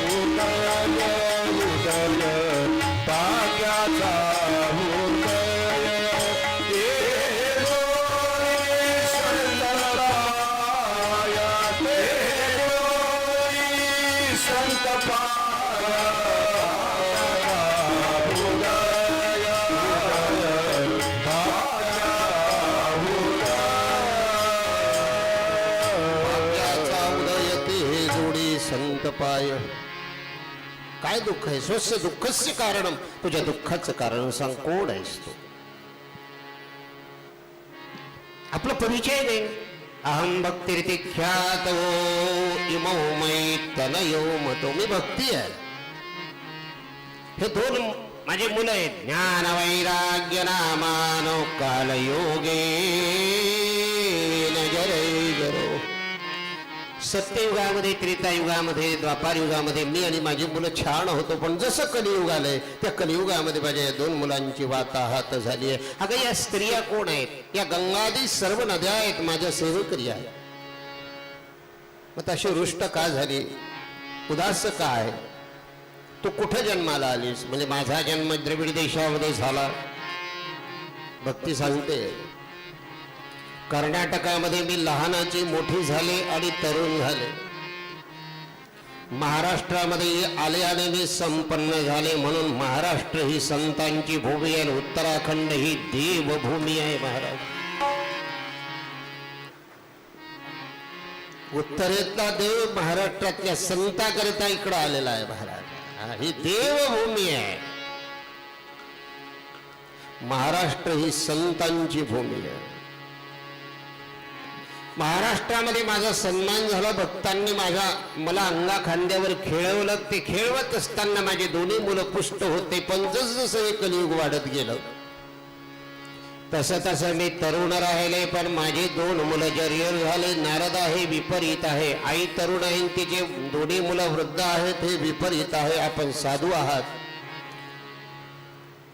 उदय, उदय, भाग्याचा उदय, हे थोडी संत पाय, हे थोडी संत पाय, उदय, भाग्याचा उदय ते जोडी संत पाय। काय दुःख आहे? स्वस्य दुःखस्य कारणम, तुझ्या दुःखाचं कारण सांग, कोण आहेस तू? आपला परिचय नाही। अहम भक्तिरिति ख्यातो इमौ मयि तनयो मतो। मी भक्ती आहे। हे दोन माझे मुलं आहेत, ज्ञान वैराग्य नामानो कालयोगे जरै जरो। सत्ययुगामध्ये, त्रेतायुगामध्ये, द्वापार युगामध्ये मी आणि माझी मुलं छान होतो, पण जसं कलियुग आलंय त्या कलियुगामध्ये माझ्या या दोन मुलांची वाताहात झाली आहे। अगं या स्त्रिया कोण आहेत? या गंगादी सर्व नद्या आहेत, माझ्या सेवकरी आहेत। मग तशी रुष्ट का झाली? उदास का आहे? तू कुठे जन्माला आलीस? म्हणजे माझा जन्म द्रविड देशामध्ये झाला। भक्ती सांगते, कर्नाटकामध्ये मी लहानाची मोठी झाले आणि तरुण झाले। महाराष्ट्रामध्ये आल्याने मी संपन्न झाले, म्हणून महाराष्ट्र ही संतांची भूमी आहे, उत्तराखंड ही देवभूमी आहे। महाराज उत्तरेतला देव महाराष्ट्रातल्या संताकरिता इकडं आलेला आहे। महाराज ही देवभूमी आहे। महाराष्ट्र ही संतांची भूमी आहे। महाराष्ट्रामध्ये माझा सन्मान झाला, भक्तांनी मला अंगा खांद्यावर खेळवलं। ते खेळवत असताना माझे दोन्ही मुलं पुष्ट होते, पण जसं हे कलियुग वाढत गेलं तसं तसं मी तरुण राहिले, पण माझे दोन मुलं जरियर झाले। नारद आहे विपरीत आहे, आई तरुण आहे, तिचे दोन्ही मुलं वृद्ध आहेत, हे विपरीत आहे। आपण साधू आहात,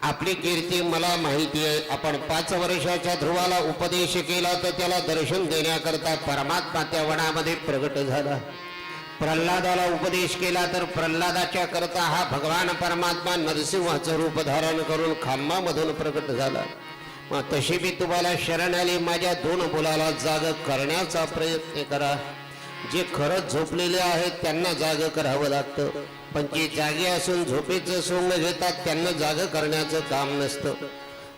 आपली कीर्ती मला माहिती आहे। आपण 5 वर्षाच्या ध्रुवाला उपदेश केला तर त्याला दर्शन देण्याकरता परमात्मा त्या वनामध्ये प्रगट झाला। प्रल्हादाला उपदेश केला तर प्रल्हादाच्या करता हा भगवान परमात्मा नरसिंहाचं रूप धारण करून खांबामधून प्रगट झाला। मग तशी मी तुम्हाला शरण आली, माझ्या दोन मुलाला जाग करण्याचा प्रयत्न करा। जे खरंच झोपलेले आहेत त्यांना जाग करावं लागतं, पण जे जागे असून झोपेचं सोंग घेतात त्यांना जाग करण्याचं काम नसतं।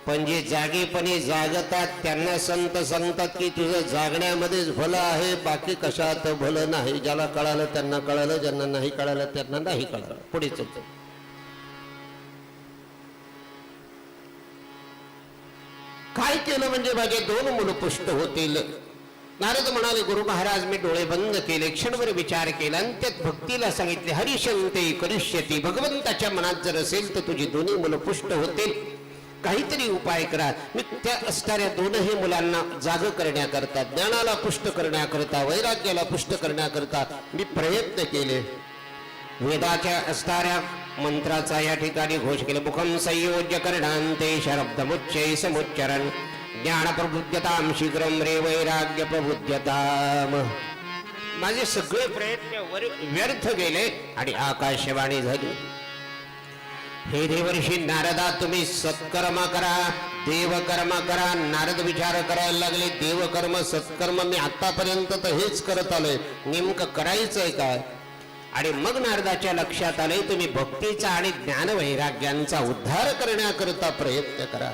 पण जे जागेपणे जागतात त्यांना संत सांगतात की तुझं जागण्यामध्येच भलं आहे, बाकी कशात भलं नाही। ज्याला कळालं त्यांना कळालं, ज्यांना नाही कळालं त्यांना नाही कळालं। पुढे चलतो। काय केलं म्हणजे माझे दोन मुलं पुष्ट होतील? नारद म्हणाले, गुरु महाराज मी डोळे बंद केले, क्षणभर विचार केला आणि त्यात भक्तीला सांगितले, हरिशंते करिष्यती। भगवंताच्या मनात जर असेल तर तुझी दोन्ही मुलं पुष्ट होतील, काहीतरी उपाय करा। मी त्या असणाऱ्या दोनही मुलांना जाग करण्याकरता, ज्ञानाला पुष्ट करण्याकरता, वैराग्याला पुष्ट करण्याकरता मी प्रयत्न केले। वेदाच्या असणाऱ्या मंत्राचा या ठिकाणी घोष केला, मुखम संयोज्य करणांते शब्दमुच्चै समुच्चरण ज्ञान प्रबुद्धताम शीघ्रम रे वैराग्य प्रबुद्धताम। माझे सगळे प्रयत्न व्यर्थ गेले आणि आकाशवाणी झाली, हे देवर्षी नारदा तुम्ही सत्कर्म करा, देवकर्म करा। नारद विचार करायला लागले, देवकर्म सत्कर्म मी आतापर्यंत तर हेच करत आलोय, नेमकं करायचंय काय? आणि मग नारदाच्या लक्षात आले, तुम्ही भक्तीचा आणि ज्ञान वैराग्यांचा उद्धार करण्याकरता प्रयत्न करा।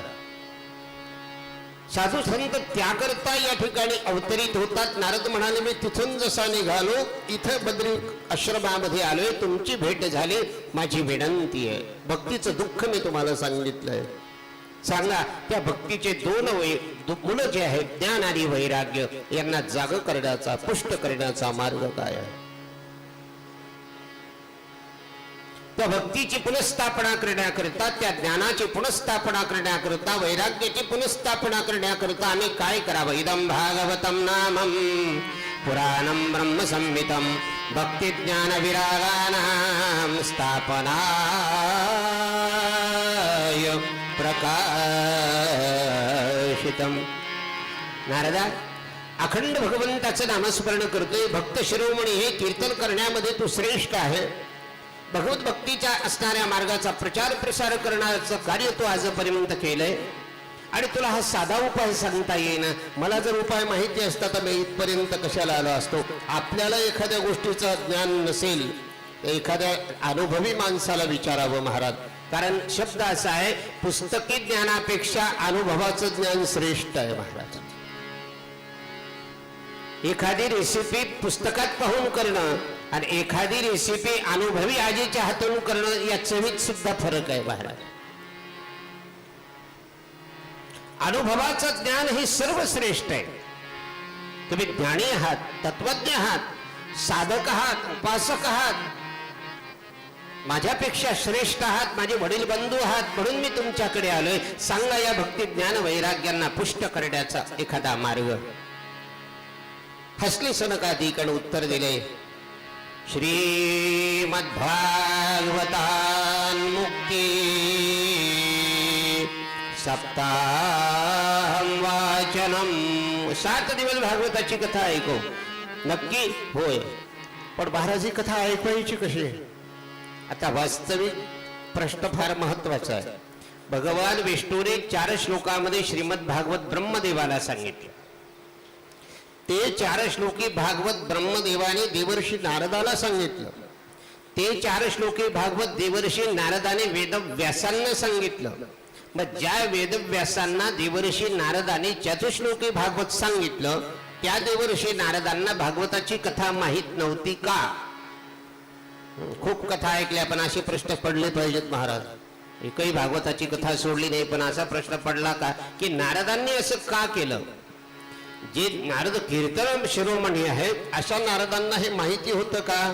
साधू संत त्याकरता या ठिकाणी अवतरित होतात. नारद म्हणाले मी तिथून जसा निघालो इथं बद्री आश्रमामध्ये आलोय, तुमची भेट झाली, माझी विनंती आहे. भक्तीचं दुःख मी तुम्हाला सांगितलंय. सांगा त्या भक्तीचे दोन मुलं जे आहेत ज्ञान आणि वैराग्य यांना जाग करण्याचा पुष्ट करण्याचा मार्ग काय आहे? त्या भक्तीची पुनःस्थापना करण्याकरता, त्या ज्ञानाची पुनःस्थापना करण्याकरता, वैराग्याची पुनःस्थापना करण्याकरता आम्ही काय करावं? इदं भागवतं नामं पुराणं ब्रह्म संहितं भक्ती ज्ञान विरागानां स्थापनाय प्रकाशितम्. नारदा, अखंड भगवंताचं नामस्मरण करतोय, भक्त शिरोमणी हे कीर्तन करण्यामध्ये तू श्रेष्ठ आहे. भगवत भक्तीच्या असणाऱ्या मार्गाचा प्रचार प्रसार करण्याचं कार्य तू आजपर्यंत केलंय आणि तुला हा साधा उपाय सांगता येईना. मला जर उपाय माहिती असता तर मी इथपर्यंत कशाला आलो असतो. आपल्याला एखाद्या गोष्टीचं ज्ञान नसेल एखाद्या अनुभवी माणसाला विचारावं महाराज. कारण शब्द असा आहे, पुस्तकी ज्ञानापेक्षा अनुभवाचं ज्ञान श्रेष्ठ आहे महाराज. एखादी रेसिपी पुस्तकात पाहून करणं आणि एखादी रेसिपी अनुभवी आजीच्या हातून करणं या चवीत सुद्धा फरक आहे महाराज. अनुभवाचं ज्ञान हे सर्वश्रेष्ठ आहे. तुम्ही ज्ञानी आहात, तत्वज्ञ आहात, साधक आहात, उपासक आहात, माझ्यापेक्षा श्रेष्ठ आहात, माझे वडील बंधू आहात, म्हणून मी तुमच्याकडे आलोय. सांगा या भक्ती ज्ञान वैराग्यांना पुष्ट करण्याचा एखादा मार्ग. हसली सनकादिकाने उत्तर दिले, श्रीमद्भागवतान मुक्ती सप्ताहं वाचनम. 7 दिवस भागवताची कथा ऐकू. नक्की? होय. पण महाराज ही कथा ऐकायची कशी? आता वास्तविक प्रश्न फार महत्वाचा आहे. भगवान विष्णूने 4 श्लोकामध्ये श्रीमद भागवत ब्रह्मदेवाला सांगितले. ते 4 श्लोकी भागवत ब्रह्मदेवाने देवर्षी नारदाला सांगितलं. ते 4 श्लोकी भागवत देवर्षी नारदाने वेदव्यासांना सांगितलं. मग ज्या वेदव्यासांना देवर्षी नारदाने चतुश्लोकी भागवत सांगितलं त्या देवर्षी नारदांना भागवताची कथा माहीत नव्हती का? खूप कथा ऐकल्या पण असे प्रश्न पडले पाहिजेत महाराज. एकही भागवताची कथा सोडली नाही पण असा प्रश्न पडला का की नारदांनी असं का केलं? जे नारद कीर्तन शिरोमणी आहेत अशा नारदांना हे माहिती होतं का?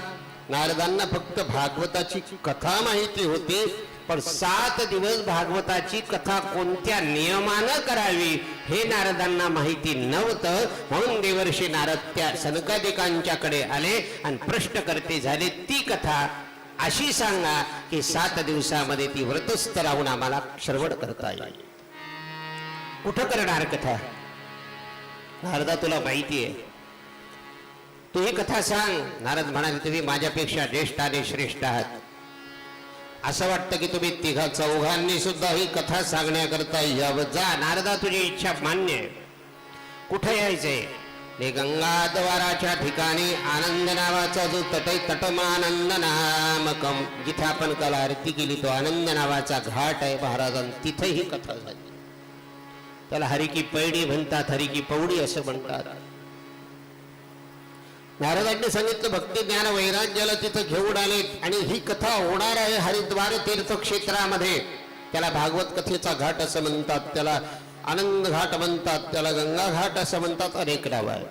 नारदांना फक्त भागवताची कथा माहिती होती, पण 7 दिवस भागवताची कथा कोणत्या नियमानं करावी हे नारदांना माहिती नव्हतं. म्हणून देवर्षी नारद त्या सनकादिकांच्याकडे आले आणि प्रश्नकर्ते झाले, ती कथा अशी सांगा की 7 दिवसामध्ये ती व्रतस्थ राहून आम्हाला श्रवण करता येईल. कुठं करणार कथा? नारदा तुला माहिती आहे, तू ही कथा सांग. नारद म्हणाले, तुम्ही माझ्यापेक्षा ज्येष्ठ आणि श्रेष्ठ आहात. असं वाटतं की तुम्ही 3-4 सुद्धा ही कथा सांगण्याकरता यावं. जा नारदा, तुझी इच्छा मान्य आहे. कुठे यायचंय? हे गंगाद्वाराच्या ठिकाणी आनंद नावाचा जो तट, तटमानंद नामकम, जिथे आपण काल आरती केली तो आनंद नावाचा घाट आहे महाराजांनी, तिथे ही कथा झाली. त्याला हरी की पैडी म्हणतात, हरी की पौडी असं म्हणतात. नारदांनी सांगितलं भक्ती ज्ञान वैराग्याला तिथं घेऊन आले आणि ही कथा होणार आहे हरिद्वार तीर्थक्षेत्रामध्ये. त्याला भागवत कथेचा घाट असं म्हणतात, त्याला आनंद घाट म्हणतात, त्याला गंगा घाट असं म्हणतात, अनेक नाव आहे.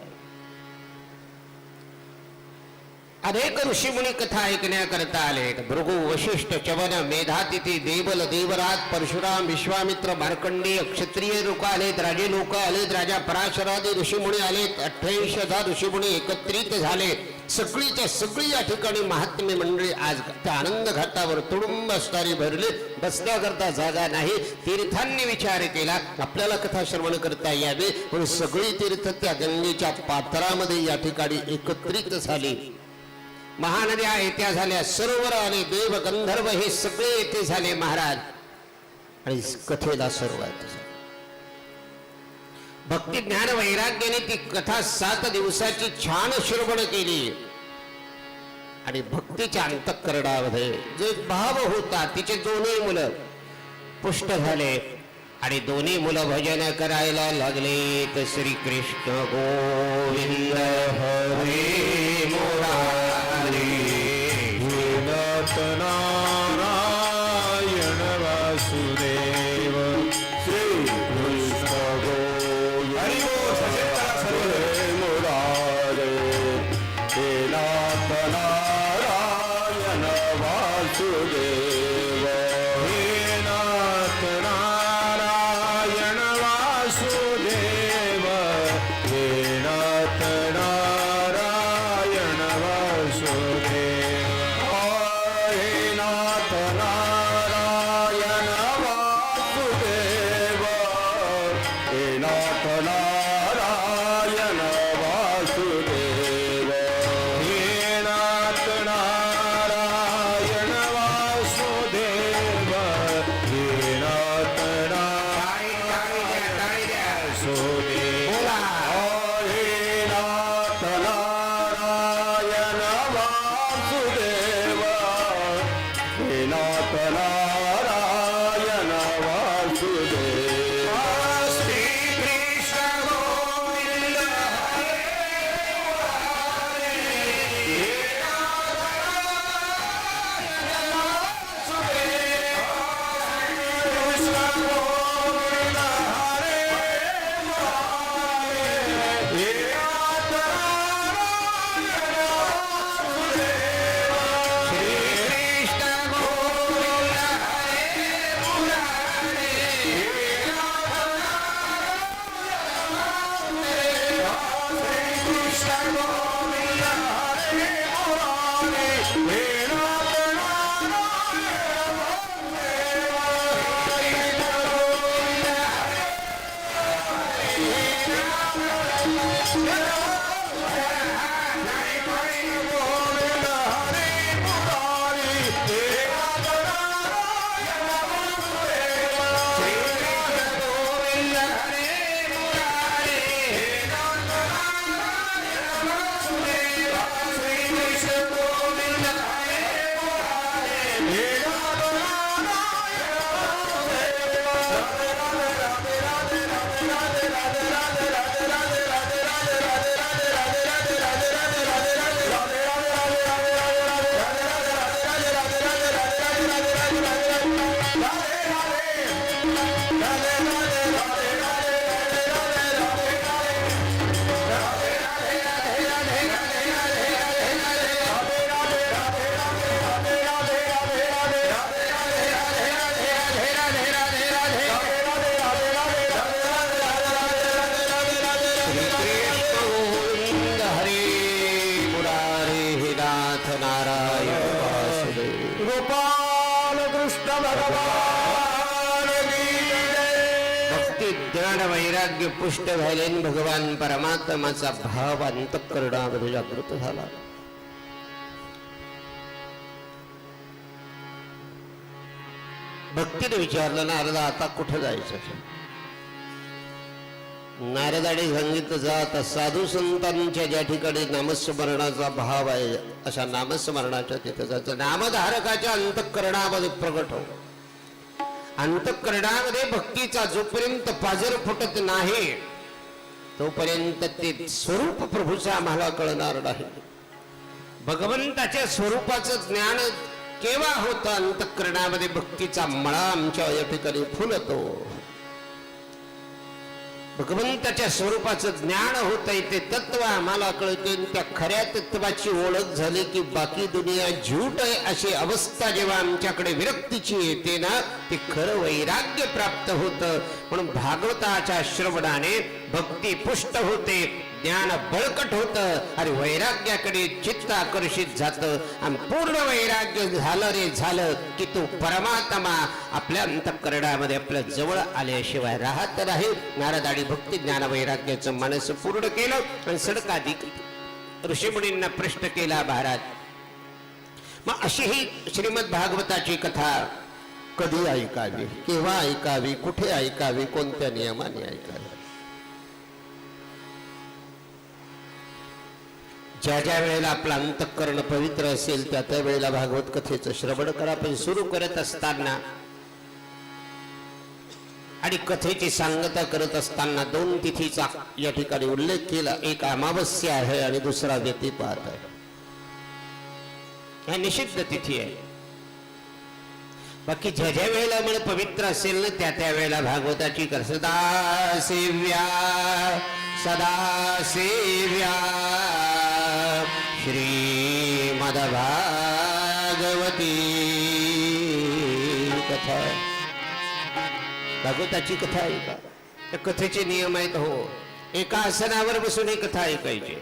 अनेक ऋषीमुनी कथा ऐकण्याकरता आले. भृगु, वशिष्ठ, चवन, मेधातिथी, देवल, देवराज, परशुराम, विश्वामित्र, मार्कंडेय, क्षत्रिय लोक आलेत, राजे लोक आलेत, राजा पराशरादी ऋषीमुनी आलेत. 28,000 ऋषीमुनी एकत्रित झाले. सगळीच्या सगळी या ठिकाणी महात्म्य मंडळी आज त्या आनंद घाटावर तुडुंब असणारी भरले. बसण्याकरता जागा नाही. तीर्थांनी विचार केला आपल्याला कथा श्रवण करता यावे, पण सगळी तीर्थ त्या गंगेच्या पात्रामध्ये या ठिकाणी एकत्रित झाली. महानद्या येत्या झाल्या, सरोवर आले, देव गंधर्व हे सगळे येथे झाले महाराज. आणि कथेला सुरुवात झाली. भक्ती ज्ञान वैराग्याने ती कथा 7 दिवसाची छान श्रवण केली. आणि भक्तीच्या अंतःकरणामध्ये जो भाव होता, तिचे 2 मुलं पुष्ट झाले. आणि दोन्ही मुलं भजन करायला लागले तर श्रीकृष्ण गोविंद हरे मुरारी नाथ नारायण वासुदेव श्री कृष्ण हरे मुरारे हे नाथ नारायण वासुदेव हे नाथ नारायण वासुदेव हे नाथ नारायण वासुदेव हे नाथ नारायण वासुदेव हे नाथ नारायण वासुदेव हे नाथ नारायण वासुदेव हे नाथ नारायण वासुदेव हे नाथ नारायण वासुदेव हे नाथ नारायण वासुदेव श्री कृष्ण गोविंद गोपाल कृष्ण भगवान की जय. भक्ती ज्ञान वैराग्य पुष्ट झाले आणि भगवान परमात्माचा भाव अंतःकरणामध्ये जागृत झाला. भक्तीने विचारलं नारदा आता कुठं जायचं. नारदाने सांगितलं जा आता साधू संतांच्या ज्या ठिकाणी नामस्मरणाचा भाव आहे अशा नामस्मरणाच्या तिथे जायचं. नामधारकाच्या अंतःकरणामध्ये प्रगट हो. अंतःकरणामध्ये भक्तीचा जोपर्यंत पाजर फुटत नाही तोपर्यंत ते स्वरूप प्रभूचं आम्हाला कळणार नाही. भगवंताच्या स्वरूपाचं ज्ञान केव्हा होतं. अंतःकरणामध्ये भक्तीचा मळा आमच्या या ठिकाणी फुलतो. भगवंताच्या स्वरूपाचं ज्ञान होतंय ते तत्व आम्हाला कळते. त्या खऱ्या तत्वाची ओळख झाली की बाकी दुनिया झूट आहे अशी अवस्था जेव्हा आमच्याकडे विरक्तीची येते ना ते खरं वैराग्य प्राप्त होतं. म्हणून भागवताच्या श्रवणाने भक्ती पुष्ट होते, ज्ञान बळकट होतं आणि वैराग्याकडे चित्त आकर्षित जातं. आणि पूर्ण वैराग्य झालं रे झालं की तो परमात्मा आपल्या अंतःकरणामध्ये आपल्या जवळ आल्याशिवाय राहत नाही. नारदानी भक्ती ज्ञान वैराग्याचं मानस पूर्ण केलं आणि सडकाधिक ऋषीमुनींना प्रश्न केला महाराज. मग अशी ही श्रीमद भागवताची कथा कधी ऐकावी, केव्हा ऐकावी, कुठे ऐकावी, कोणत्या नियमाने ऐकावी. ज्या ज्या वेळेला आपलं अंतःकरण पवित्र असेल त्या त्या वेळेला भागवत कथेचं श्रवण करा. पण सुरू करत असताना आणि कथेची सांगता करत असताना 2 तिथीचा या ठिकाणी उल्लेख केला. एक अमावस्या आहे आणि दुसरा व्यतिपात आहे. ह्या निषिद्ध तिथी आहे. बाकी ज्या ज्या वेळेला मला पवित्र असेल ना त्या त्या वेळेला भागवताची कर सदा सेव्या श्रीमद भागवती कथा. भागवताची कथा आहे का? त्या कथेचे नियम आहेत. हो, एका आसनावर बसून ही कथा ऐकायची.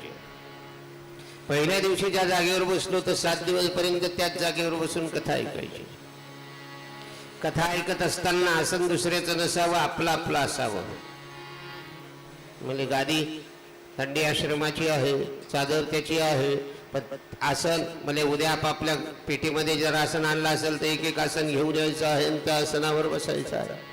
पहिल्या दिवशी ज्या जागेवर बसलो तर 7 दिवस पर्यंत त्याच जागेवर बसून कथा ऐकायची. कथा ऐकत असताना आसन दुसऱ्याचं नसावं, आपलं आपलं असावं. म्हणजे गादी थंडी आश्रमाची आहे, चादर त्याची आहे, पण आसन म्हणजे उद्या आपापल्या पेटीमध्ये जर आसन आणलं असेल तर एक एक आसन घेऊन जायचं आहे आणि त्या आसनावर बसायचं आहे.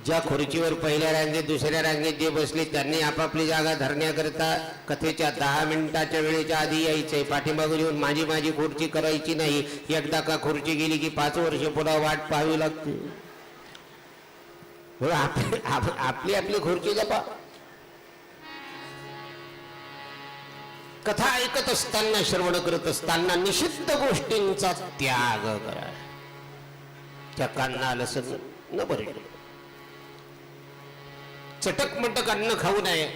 ज्या खुर्चीवर पहिल्या रांगेत दुसऱ्या रांगेत जे बसले त्यांनी आपापली जागा धरण्याकरता कथेच्या 10 मिनिटाच्या वेळेच्या आधी यायचंय. पाठीमागून येऊन माझी माझी खुर्ची करायची नाही. एकदा का खुर्ची गेली की 5 वर्ष पुन्हा वाट पाहावी लागते. आपली आपली खुर्ची जपा. कथा ऐकत असताना श्रवण करत असताना निषिद्ध गोष्टींचा त्याग करा. त्या कान्ना लसण न बरे, चटक मटक अन्न खाऊ नये.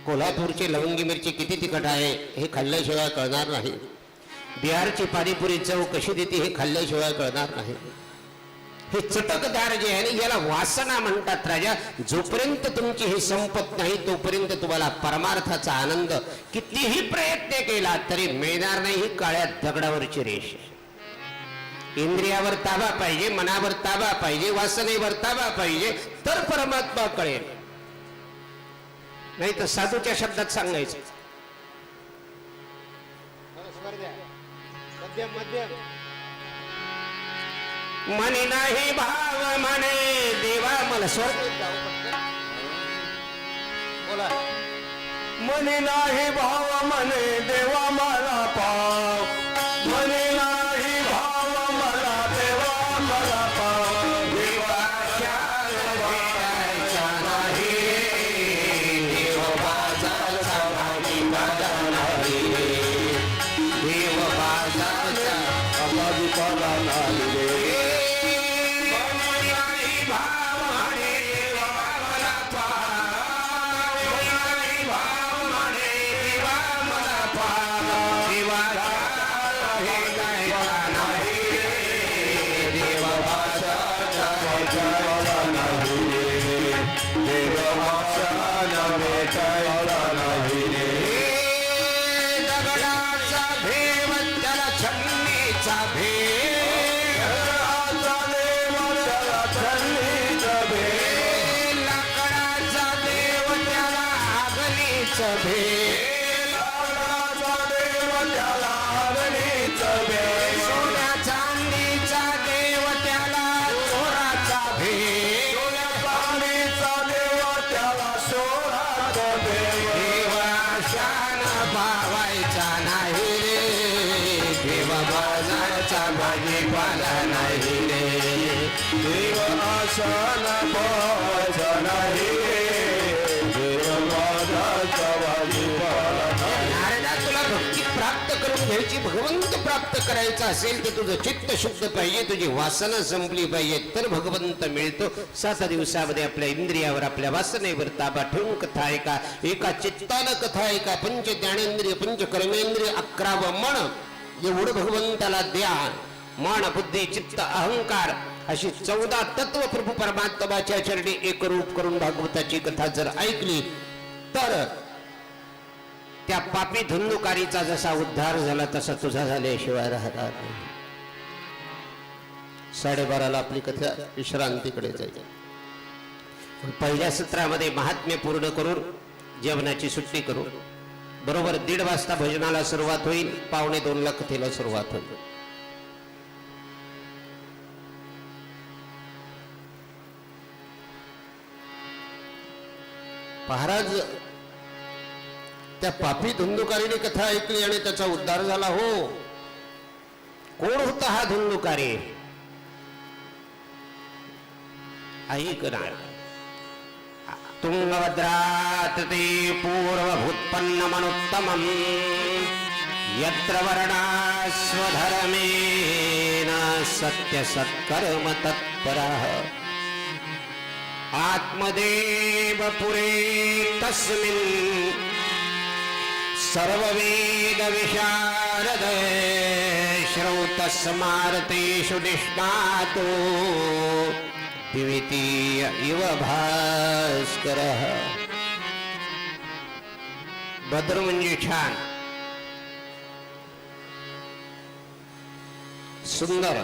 कोल्हापूरची लवंगी मिरची किती तिखट आहे हे खाल्ल्याशिवाय कळणार नाही. बिहारची पाणीपुरी चव कशी देते हे खाल्ल्याशिवाय कळणार नाही. हे चटकदार जे आहे ना याला वासना म्हणतात राजा. जोपर्यंत तुमची ही संपत नाही तोपर्यंत तुम्हाला परमार्थाचा आनंद कितीही प्रयत्न केला तरी मिळणार नाही. ही काळ्या दगडावरची रेष. इंद्रियावर ताबा पाहिजे, मनावर ताबा पाहिजे, वासनेवर ताबा पाहिजे तर परमात्मा कळेल. नाही तर साधूच्या शब्दात सांगायचं मध्यम मध्यम मनी नाही भाव म्हणे देवा मला स्वर्ग बोला. मनी नाही भाव म्हणे देवा मला पाव. मनी नाही भाव मला देवा मला पाव. देवाच्या भेटायचा नाही, देव बाजारचा भाजीपाला नाही, देव बाजारचा भाजीपाला नाही रे. दगडाचा भेव त्याला छन्नीचा लाकडाचा देव त्याला आगनीच सोन्या चांदीचा देव त्याला चोराचा देवाशान भावायचा नाही रे, देव बाजारचा भाजीपाला नाही रे. देव आसन भावायचा नाही रे. देव माझाचा भाजीपाला नाही. नारदा तुला भक्ती प्राप्त करून घ्यायची, भगवंत प्राप्त करायचा असेल तर तुझं चित्त शुद्ध पाहिजे, तुझी वासना संपली पाहिजे तर भगवंत मिळतो. 7 दिवसामध्ये आपल्या इंद्रियावर आपल्या वासनेवर ताबा ठेवून कथा ऐका. एका चित्तानं कथा ऐका. पंच ज्ञानेंद्रिय पंच कर्मेंद्रिय 11 मन एवढं भगवंताला द्या. मन बुद्धी चित्त अहंकार अशी 14 तत्व प्रभू परमात्माच्या चरणी एकरूप करून भागवताची कथा जर ऐकली तर त्या पापी धुंदुकारीचा जसा उद्धार झाला तसा तुझा झाल्याशिवाय राहणार नाही. 12:30 आपली कथा विश्रांतीकडे जाईल. पहिल्या सत्रामध्ये महात्म्य पूर्ण करून जेवणाची सुट्टी करू. बरोबर 1:30 वाजता भजनाला सुरुवात होईल. 1:45 कथेला सुरुवात होईल. महाराज त्या पापी धुंदुकारीने कथा ऐकली आणि त्याचा उद्धार झाला. हो, कोण होता हा धुंदुकारी? ऐकणार. तुंगभद्रात ते पूर्वभूतपन्नमनुत्तमम् यत्र वर्णास्वधर्मेण सत्यसत्कर्म तत्परः आत्मदेव पुरे तस्मिन् सर्ववेद विशारद श्रौतस्मार्तेषु निष्णातो द्वितीय इव भास्करः. भद्र म्हणजे छान, सुंदर,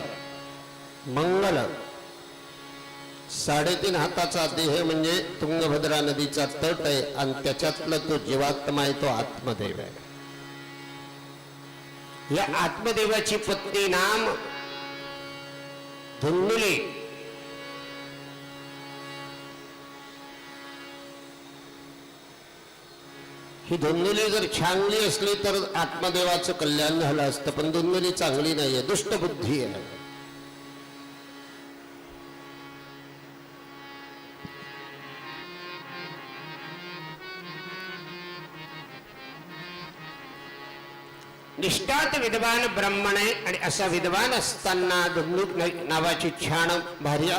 मंगल. 3.5 हाताचा देह म्हणजे तुंगभद्रा नदीचा तट आहे आणि त्याच्यातला तो जीवात्मा आहे, तो आत्मदेव आहे. या आत्मदेवाची पत्नी नाम धुंदुली. ही धुंदुली जर चांगली असली तर आत्मदेवाचं कल्याण झालं असतं, पण धुंदुली चांगली नाहीये, दुष्ट बुद्धी आहे. निष्ठात विद्वान ब्राह्मण आहे आणि असा विद्वान असताना धुंदुक नावाची छान भार्या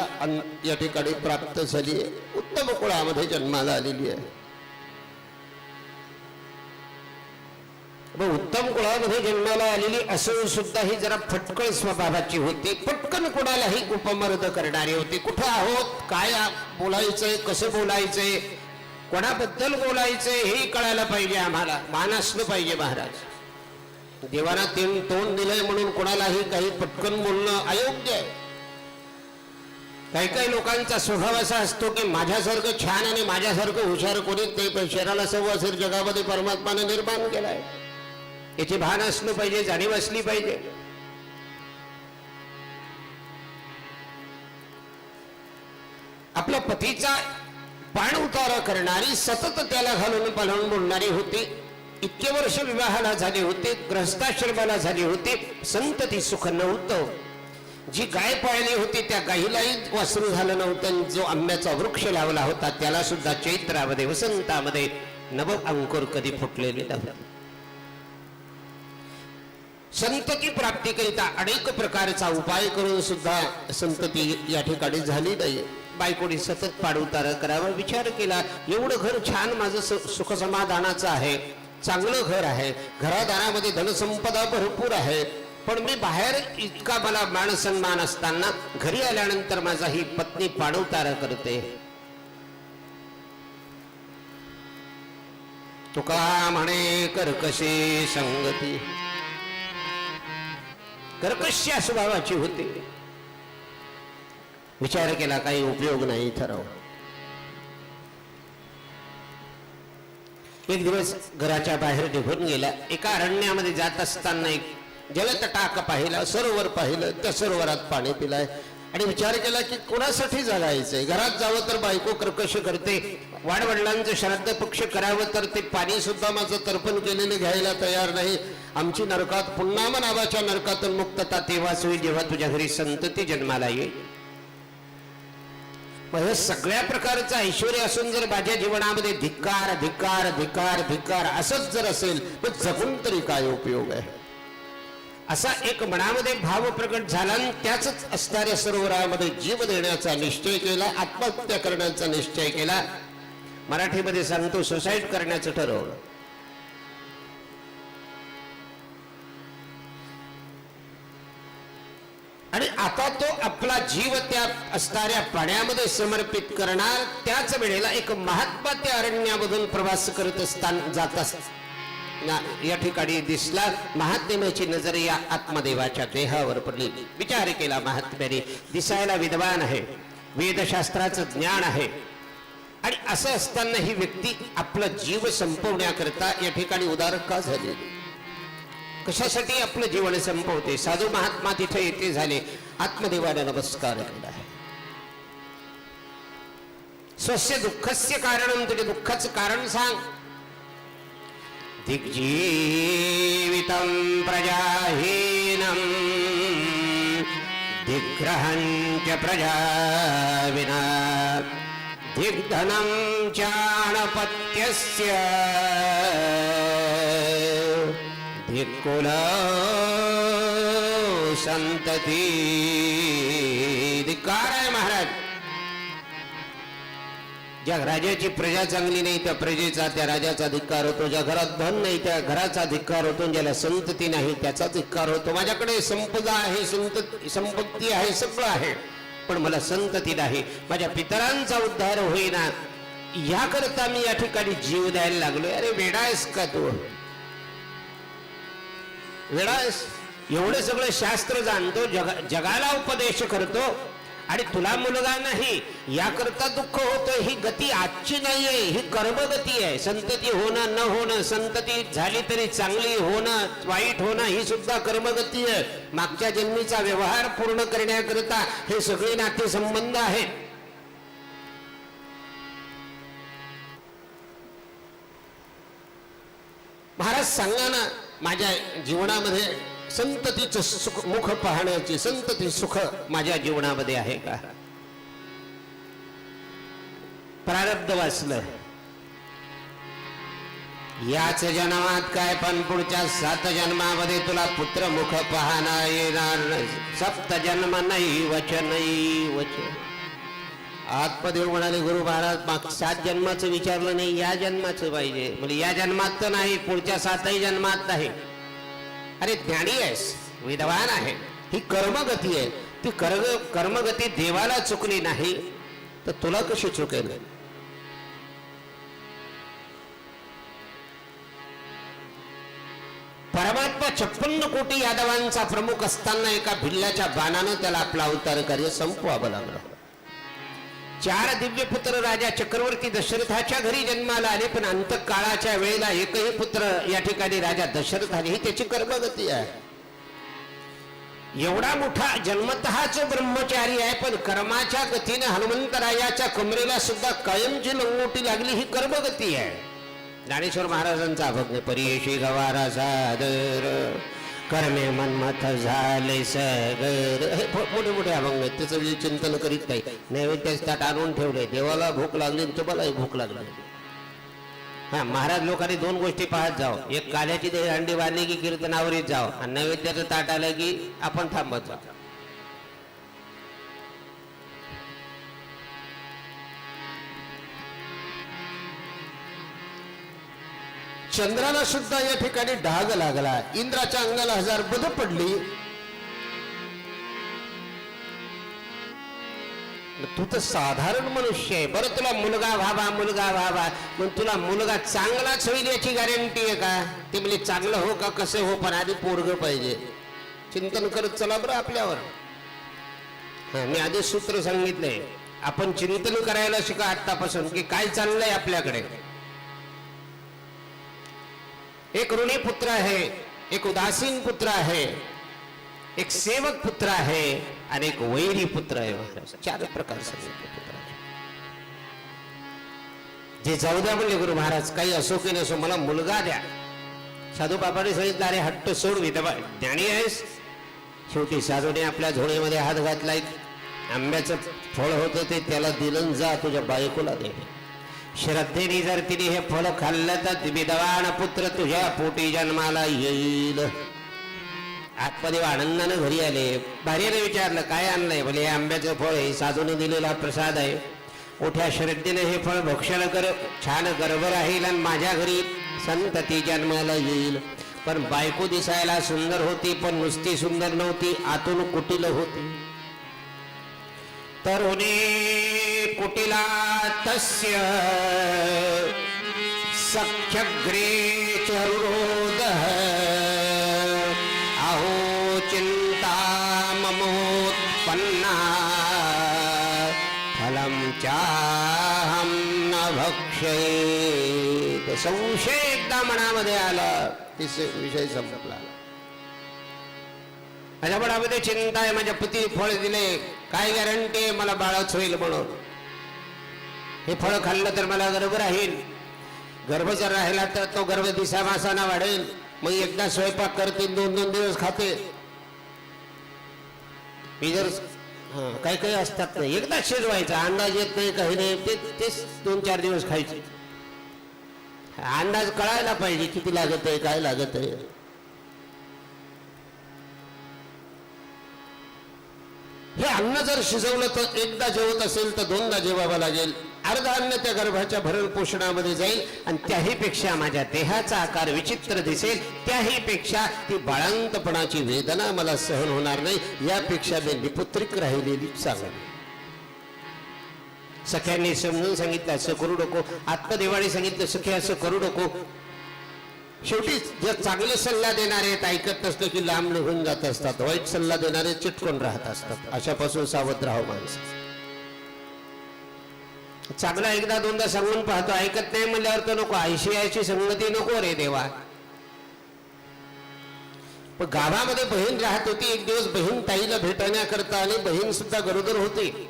या ठिकाणी प्राप्त झाली आहे, उत्तम कुळामध्ये जन्माला आलेली आहे. उत्तम कुळामध्ये जन्माला आलेली असून सुद्धा ही जरा फटकळ स्वभावाची होती. पटकन कुणालाही उपमर्द करणारी होती. कुठं आहोत, काय बोलायचंय, कसं बोलायचंय, कोणाबद्दल बोलायचंय हे कळायला पाहिजे. आम्हाला मान असलं पाहिजे. महाराज देवाना तोंड दिलंय म्हणून कोणालाही काही पटकन बोलणं अयोग्य आहे. काही काही लोकांचा स्वभाव असा असतो की माझ्यासारखं छान आणि माझ्यासारखं हुशार कोणीच नाही, शरीराला सव्वासर जगामध्ये परमात्माने निर्माण केलाय. याचे भान असलं पाहिजे, जाणीव असली पाहिजे. आपल्या पतीचा पाण उतारा करणारी, सतत त्याला घालून पालवून बोलणारी होती. इतके वर्ष विवाहाला झाले होते, ग्रहस्थाश्रमाला झाले होते, संतती सुख नव्हतं. जी गाय पाळली होती त्या गाईलाही वासरू झालं नव्हतं. जो आंब्याचा वृक्ष लावला होता त्याला सुद्धा चैत्रामध्ये वसंतामध्ये नव अंकुर कधी फुटलेले नव्हते. संतती प्राप्तीकरिता अनेक प्रकारचा उपाय करून सुद्धा संतती या ठिकाणी झाली नाही. बायकोनी सतत पाडउतारा करावा, विचार केला एवढं घर छान माझं सुख समाधानाचं आहे, चांगलं घर आहे, घरादारामध्ये धनसंपदा भरपूर आहे, पण मी बाहेर इतका मला मान सन्मान असताना घरी आल्यानंतर माझा ही पत्नी पाडउतारा करते. तुका म्हणे कर्कशी संगती, कर्कश्य स्वभावाची होती. विचार केला काही उपयोग नाही, ठरव. एक दिवस घराच्या बाहेर निघून गेला. एका अरण्यामध्ये जात असताना एक जलतटाक पाहिला, सरोवर पाहिलं. त्या सरोवरात पाणी पिलाय आणि विचार केला की कोणासाठी जगायचंय. घरात जावं तर बायको कर्कश करते, वाडवडिलांचं श्राद्ध पक्ष करावं तर ते पाणी सुद्धा माझं तर्पण केलेलं घ्यायला तयार नाही. आमची नरकात पुन्हा नावाच्या नरकातून मुक्तता तेव्हाच होईल जेव्हा तुझ्या घरी संतती जन्माला येईल. हे सगळ्या प्रकारचं ऐश्वर असून जर माझ्या जीवनामध्ये धिक्कार धिक्कार धिक्कार धिक्कार असंच जर असेल तर जगून तरी काय उपयोग आहे. असा एक मनामध्ये भाव प्रकट झाला आणि त्याच असणाऱ्या सरोवरामध्ये जीव देण्याचा निश्चय केला, आत्महत्या करण्याचा निश्चय केला. मराठीमध्ये सांगतो सुसाईड करण्याचं ठरवलं. आणि आता तो आपला जीव त्या असणाऱ्या पाण्यामध्ये समर्पित करणार. त्याच वेळेला एक महात्मा त्या अरण्यामधून प्रवास करत असताना जात असताना या ठिकाणी दिसला. महात्म्याची नजर या आत्मदेवाच्या देहावर पडली. विचार केला महात्म्याने, दिसायला विद्वान आहे, वेदशास्त्राचं ज्ञान आहे, आणि असं असताना ही व्यक्ती आपला जीव संपवण्याकरता या ठिकाणी उदार का झाली. कशासाठी आपलं जीवन संपवते. साधू महात्मा तिथे येते झाले. आत्मदेवाला नमस्कार केला. स्वस्य दुःखस्य कारण, तुझे दुःखाचं कारण सांग. दिग्जीवितं प्रजाहीनं दिग्रहं प्रजा विना दिग्धनं चाणपत्यस्य धिक्कुल संतती. धिक्कार आहे महाराज. ज्या राजाची प्रजा चांगली नाही त्या प्रजेचा त्या राजाचा धिक्कार होतो. ज्या घरात धन नाही त्या घराचा धिक्कार होतो. ज्याला संतती नाही त्याचा धिक्कार होतो. माझ्याकडे संपदा आहे, संपत्ती आहे, सगळं आहे, पण मला संतती नाही. माझ्या पितरांचा उद्धार होईना याकरता मी या ठिकाणी जीव द्यायला लागलोय. अरे वेडायस का तू? वेडायस? एवढे सगळे शास्त्र जाणतो, जगाला उपदेश करतो आणि तुला मुलगा नाही याकरता दुःख होतं. ही गती आजची नाहीये, ही कर्मगती आहे. संतती होणं न होणं, संतती झाली तरी चांगली होणं वाईट होणं ही सुद्धा कर्मगती आहे. मागच्या जन्मीचा व्यवहार पूर्ण करण्याकरता हे सगळे नाते संबंध आहेत. महाराज सांगा ना, माझ्या जीवनामध्ये संततीचं सुख मुख पाहण्याची, संतती सुख माझ्या जीवनामध्ये आहे का? प्रारब्ध वाचलं याच जन्मात काय, पण पुढच्या 7 जन्मामध्ये तुला पुत्र मुख पाहणं येणार नाही. 7 जन्म नाही वचन वचन. आत्मदेव म्हणाले गुरु महाराज माग 7 जन्माचं विचारलं नाही, या जन्माचं पाहिजे. म्हणजे या जन्मात तर नाही, पुढच्या 7 जन्मात नाही. अरे ज्ञानी आहेस, विद्वान आहे, ही कर्मगती आहे. ती कर्मगती देवाला चुकली नाही तर तुला कशी चुकेल? परमात्मा 56 कोटी यादवांचा प्रमुख असताना एका भिल्लाच्या बाणानं त्याला आपला अवतार कार्य संपवावं लागलं. 4 दिव्य पुत्र राजा चक्रवर्ती दशरथाच्या घरी जन्माला आले, पण अंतकाळाच्या वेळेला एकही पुत्र या ठिकाणी राजा दशरथाने, ही त्याची कर्मगती आहे. एवढा मोठा जन्मतःच ब्रह्मचारी आहे, पण कर्माच्या गतीने हनुमंतरायाच्या कमरेला सुद्धा कायमची लंगोटी लागली, ही कर्मगती आहे. ज्ञानेश्वर महाराजांचा अभंग, परियशी गवारा सादर कर्मे मनमथ झाले सगर. हे मोठे मोठे अभंग आहेत, त्याचं चिंतन करीत नाही. नैवेद्याचं ताट आणून ठेवलंय, देवाला भूक लागली तुम्हालाही भूक लागली. हा महाराज लोकांनी 2 गोष्टी पाहत जाव. एक काल्याची दहीहंडी बांधली की कीर्तनावरीत जाव, आणि नैवेद्याचं ताट आलं की आपण थांबत जाव. चंद्राला सुद्धा या ठिकाणी डाग लागला, इंद्राच्या अंगाला 1000 बद पडली. तू तर साधारण मनुष्य आहे. बरं तुला मुलगा व्हावा, मुलगा व्हावा, पण तुला मुलगा चांगलाच होईल याची गॅरंटी आहे का? ते म्हणजे चांगलं हो का कसं हो, पण आधी पोरग पाहिजे. चिंतन करत चला बरं आपल्यावर. मी आधी सूत्र सांगितलंय, आपण चिंतन करायला शिका आतापासून की काय चाललंय आपल्याकडे. एक ऋणी पुत्र आहे, एक उदासीन पुत्र आहे, एक सेवक पुत्र आहे आणि एक वैरी पुत्र आहे. 4 प्रकार सांगितले पुत्राचे. जे जाऊ द्या म्हणले गुरु महाराज, काही असो की नसो मला मुलगा द्या. साधू बाबाने सांगितलं, अरे हट्ट सोड, विधवा ज्ञानी आहेस. शेवटी साधूने आपल्या झोळीमध्ये हात घातलाय, आंब्याचं फळ होतं ते त्याला दिलं, जा तुझ्या बायकोला दे. श्रद्धेने जर तिने हे फळ खाल्लं तर विधवान पुत्र तुझ्या पोटी जन्माला येईल. आत्मदेव आनंदानं घरी आले. भार्येने विचारलं, काय आणलंय? बोले, हे आंब्याचं फळ आहे, साधूने दिलेला प्रसाद आहे. मोठ्या श्रद्धेने हे फळ भक्षण कर, छान गर्भ राहील आणि माझ्या घरी संतती जन्माला येईल. पण बायको दिसायला सुंदर होती, पण नुसती सुंदर नव्हती, आतून कुटील होती. तरुणी कुटिला तस्य सख्यग्रे चरुरोद अहो चिंता ममोत्पन्ना फलम चाहम न भक्षये. संशय एकदा मनामध्ये आला, विषय संपला. माझ्या मनामध्ये चिंता आहे, माझ्या पती फळ दिले, काय गॅरंटी आहे मला बाळच होईल म्हणून. हे फळ खाल्लं तर मला गर्भ राहील, गर्भ जर राहिला तर तो गर्भ दिसामासाना वाढेल, मग एकदा स्वयंपाक करतील, 2-2 दिवस खाते. मी जर हा काही काही असतात नाही, एकदा शिजवायचा, अंदाज येत नाही काही नाही, तेच 2-4 दिवस खायचे. अंदाज कळायला पाहिजे किती लागत आहे काय लागत आहे. हे अन्न जर शिजवलं तर एकदा जेवत असेल तर 2दा जेवावं लागेल. अर्ध अन्न त्या गर्भाच्या भरण पोषणामध्ये जाईल आणि त्याहीपेक्षा माझ्या देहाचा आकार विचित्र दिसेल, त्याहीपेक्षा ती बाळंतपणाची वेदना मला सहन होणार नाही. यापेक्षा मी निपुत्रिक राहिलेली चांगली. सख्यांनी समजून सांगितलं असं करू नको, आत्मदेवाने सांगितलं सख्या असं करू नको. शेवटी जर चांगले सल्ला देणारे ऐकत नसलं की लांब निघून जात असतात, वाईट सल्ला देणारे चिटकून राहत असतात. अशापासून सावध राहावं माणसं. चांगला 1-2दा सांगून पाहतो, ऐकत नाही म्हणल्यावर तर नको. ऐशी संगती नको रे देवा. पण गावामध्ये बहीण राहत होती. एक दिवस बहीण ताईला भेटण्याकरता आणि बहीण सुद्धा गरोदर होती.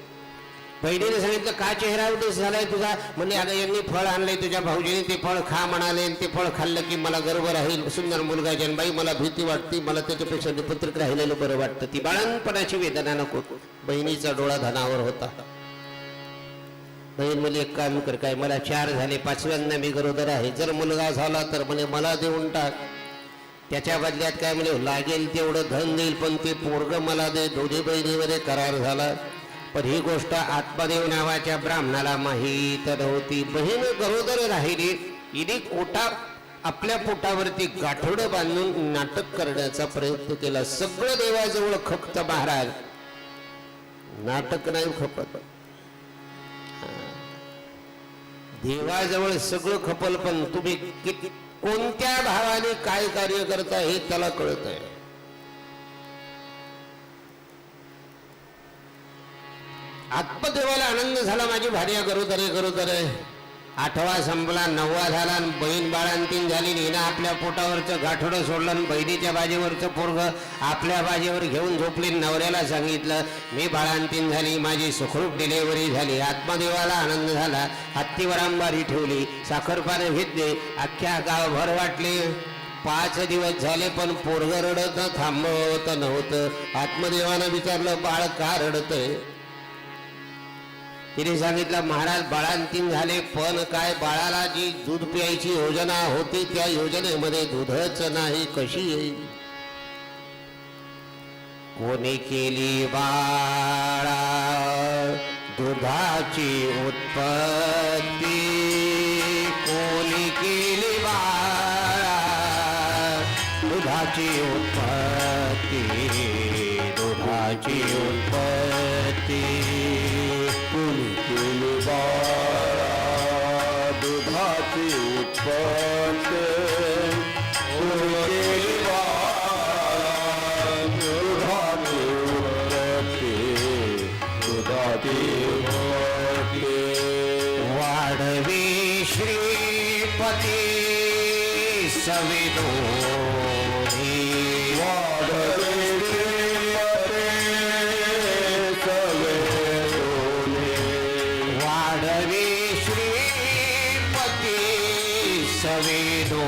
बहिणीने सांगितलं का चेहरा उदास झालाय तुझा? म्हणजे अगं यांनी फळ आणलंय तुझ्या भाऊजीने, ते फळ खा म्हणाले, ते फळ खाल्लं की मला गर्व राहील, सुंदर मुलगा जन्माई, मला भीती वाटते, मला त्याच्यापेक्षा निपुत्रिक राहिलेलं बरं वाटतं. ती बाळंतपणाची वेदना नको. बहिणीचा डोळा धनावर होता. बहीण म्हणजे एक काम कर, काय मला 4 झाले, 5व्यांदा मी गरोदर आहे, जर मुलगा झाला तर म्हणे मला देऊन टाक. त्याच्या बदल्यात काय म्हणे लागेल तेवढं धन देईल, पण ते पोरग मला दे. दोन्ही बहिणीमध्ये करार झाला. पण ही गोष्ट आत्मदेव नावाच्या ब्राह्मणाला माहीत नव्हती. बहीण गरोदर राहिली. इडी आपल्या पोटावरती गाठोडं बांधून नाटक करण्याचा प्रयत्न केला. सगळं देवाजवळ खपत महाराज, नाटक नाही खपत. देवाजवळ सगळं खपल, पण तुम्ही कोणत्या भावाने काय कार्य करता हे त्याला कळत आहे. आत्मदेवाला आनंद झाला, माझी भार्या गरोदर आहे. 8वा संपला, 9वा झाला, बहीण बाळंतीण झाली. हिनं आपल्या पोटावरचं गाठोडं सोडलं आणि बहिणीच्या बाजेवरचं पोरग आपल्या बाजेवर घेऊन झोपली. नवऱ्याला सांगितलं मी बाळंतीण झाली, माझी सुखरूप डिलेव्हरी झाली. आत्मदेवाला आनंद झाला. हत्तीवर अंबारी ठेवली, साखरपाने घेतले, अख्ख्या गावभर वाटले. 5 दिवस झाले पण पोरग रडत थांबवत नव्हतं. आत्मदेवानं विचारलं बाळ का रडतंय? तिने सांगितलं महाराज बाळंतीण झाले, पण काय बाळाला जी दूध प्यायची योजना होती त्या योजनेमध्ये दूधच नाही, कशी येईल? कोणी केली बाळा दुधाची उत्पत्ती? कोणी केली बाळा दुधाची उत्पत्ती? दुधाची उत्पत्ती कोणी केली बाळा दुधाची उत्पत्ती? कोणी केली बाळा दुधाची उत्पत्ती? दुधाची उत्पत्ती. वाढवी श्रीपती सविदोनी. वाढवी श्रीपती सविदोनी.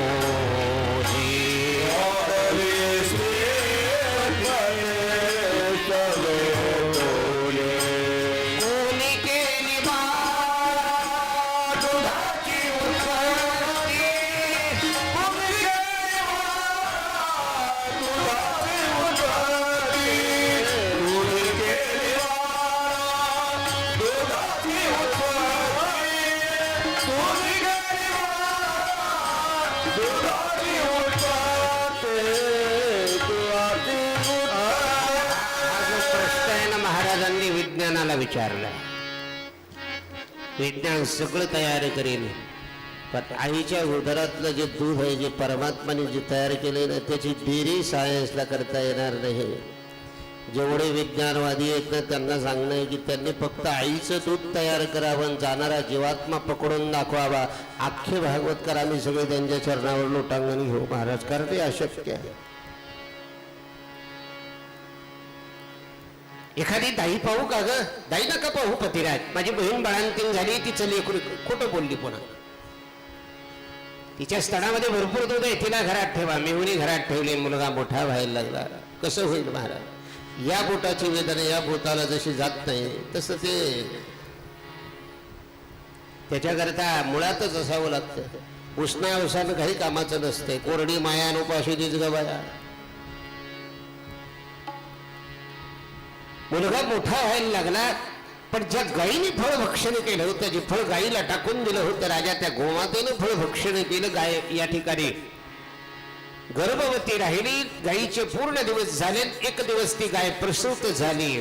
कोणी केली बाळा दुधाची उत्पत्ती? कोणी केली बाळा दुधाची उत्पत्ती? कोणी केली बाळा दुधाची उत्पत्ती? कोणी केली बाळा दुधाची उत्पत्ती? दुधाची उत्पत्ती. हा जो प्रश्न आहे ना महाराजांनी विज्ञानाला विचारला. विज्ञान सगळं तयार करेल, पण आईच्या उदरातलं जे दूध आहे, जे परमात्माने जे तयार केले ना, त्याची डेअरी सायन्सला करता येणार नाही. जेवढे विज्ञानवादी आहेत ना त्यांना सांगणं आहे की त्यांनी फक्त आईचं दूध तयार करावं, जाणारा जीवात्मा पकडून दाखवावा. अख्खे भागवतकरांनी सगळे त्यांच्या चरणावर लोटांगण घेऊ महाराज, कारण ते अशक्य आहे. एखादी दाई पाहू का ग? दाई नका पाहू पतिराज, माझी बहीण बाळंतीण झाली, तिचं लेकरू. खोटं बोलली पुन्हा. तिच्या स्तनामध्ये भरपूर दूध आहे, तिला घरात ठेवा. मेहुणी घरात ठेवली, मुलगा मोठा व्हायला लागला. कसं होईल महाराज? या बोटाची वेदना या बोटाला जशी जात नाही तसं ते त्याच्याकरता मुळातच असावं लागतं. उष्णावसानं काही कामाचं नसते. कोरडी मायान उपाशी निज गवाया. मुलगा मोठा व्हायला लागला, पण ज्या गायीने फळ भक्षण केलं होतं, जे फळ गायीला टाकून दिलं होतं राजा, त्या गोमातेनं फळ भक्षण केलं. गाय या ठिकाणी गर्भवती राहिली. गायीचे पूर्ण दिवस झाले. एक दिवस ती गाय प्रसूत झाली.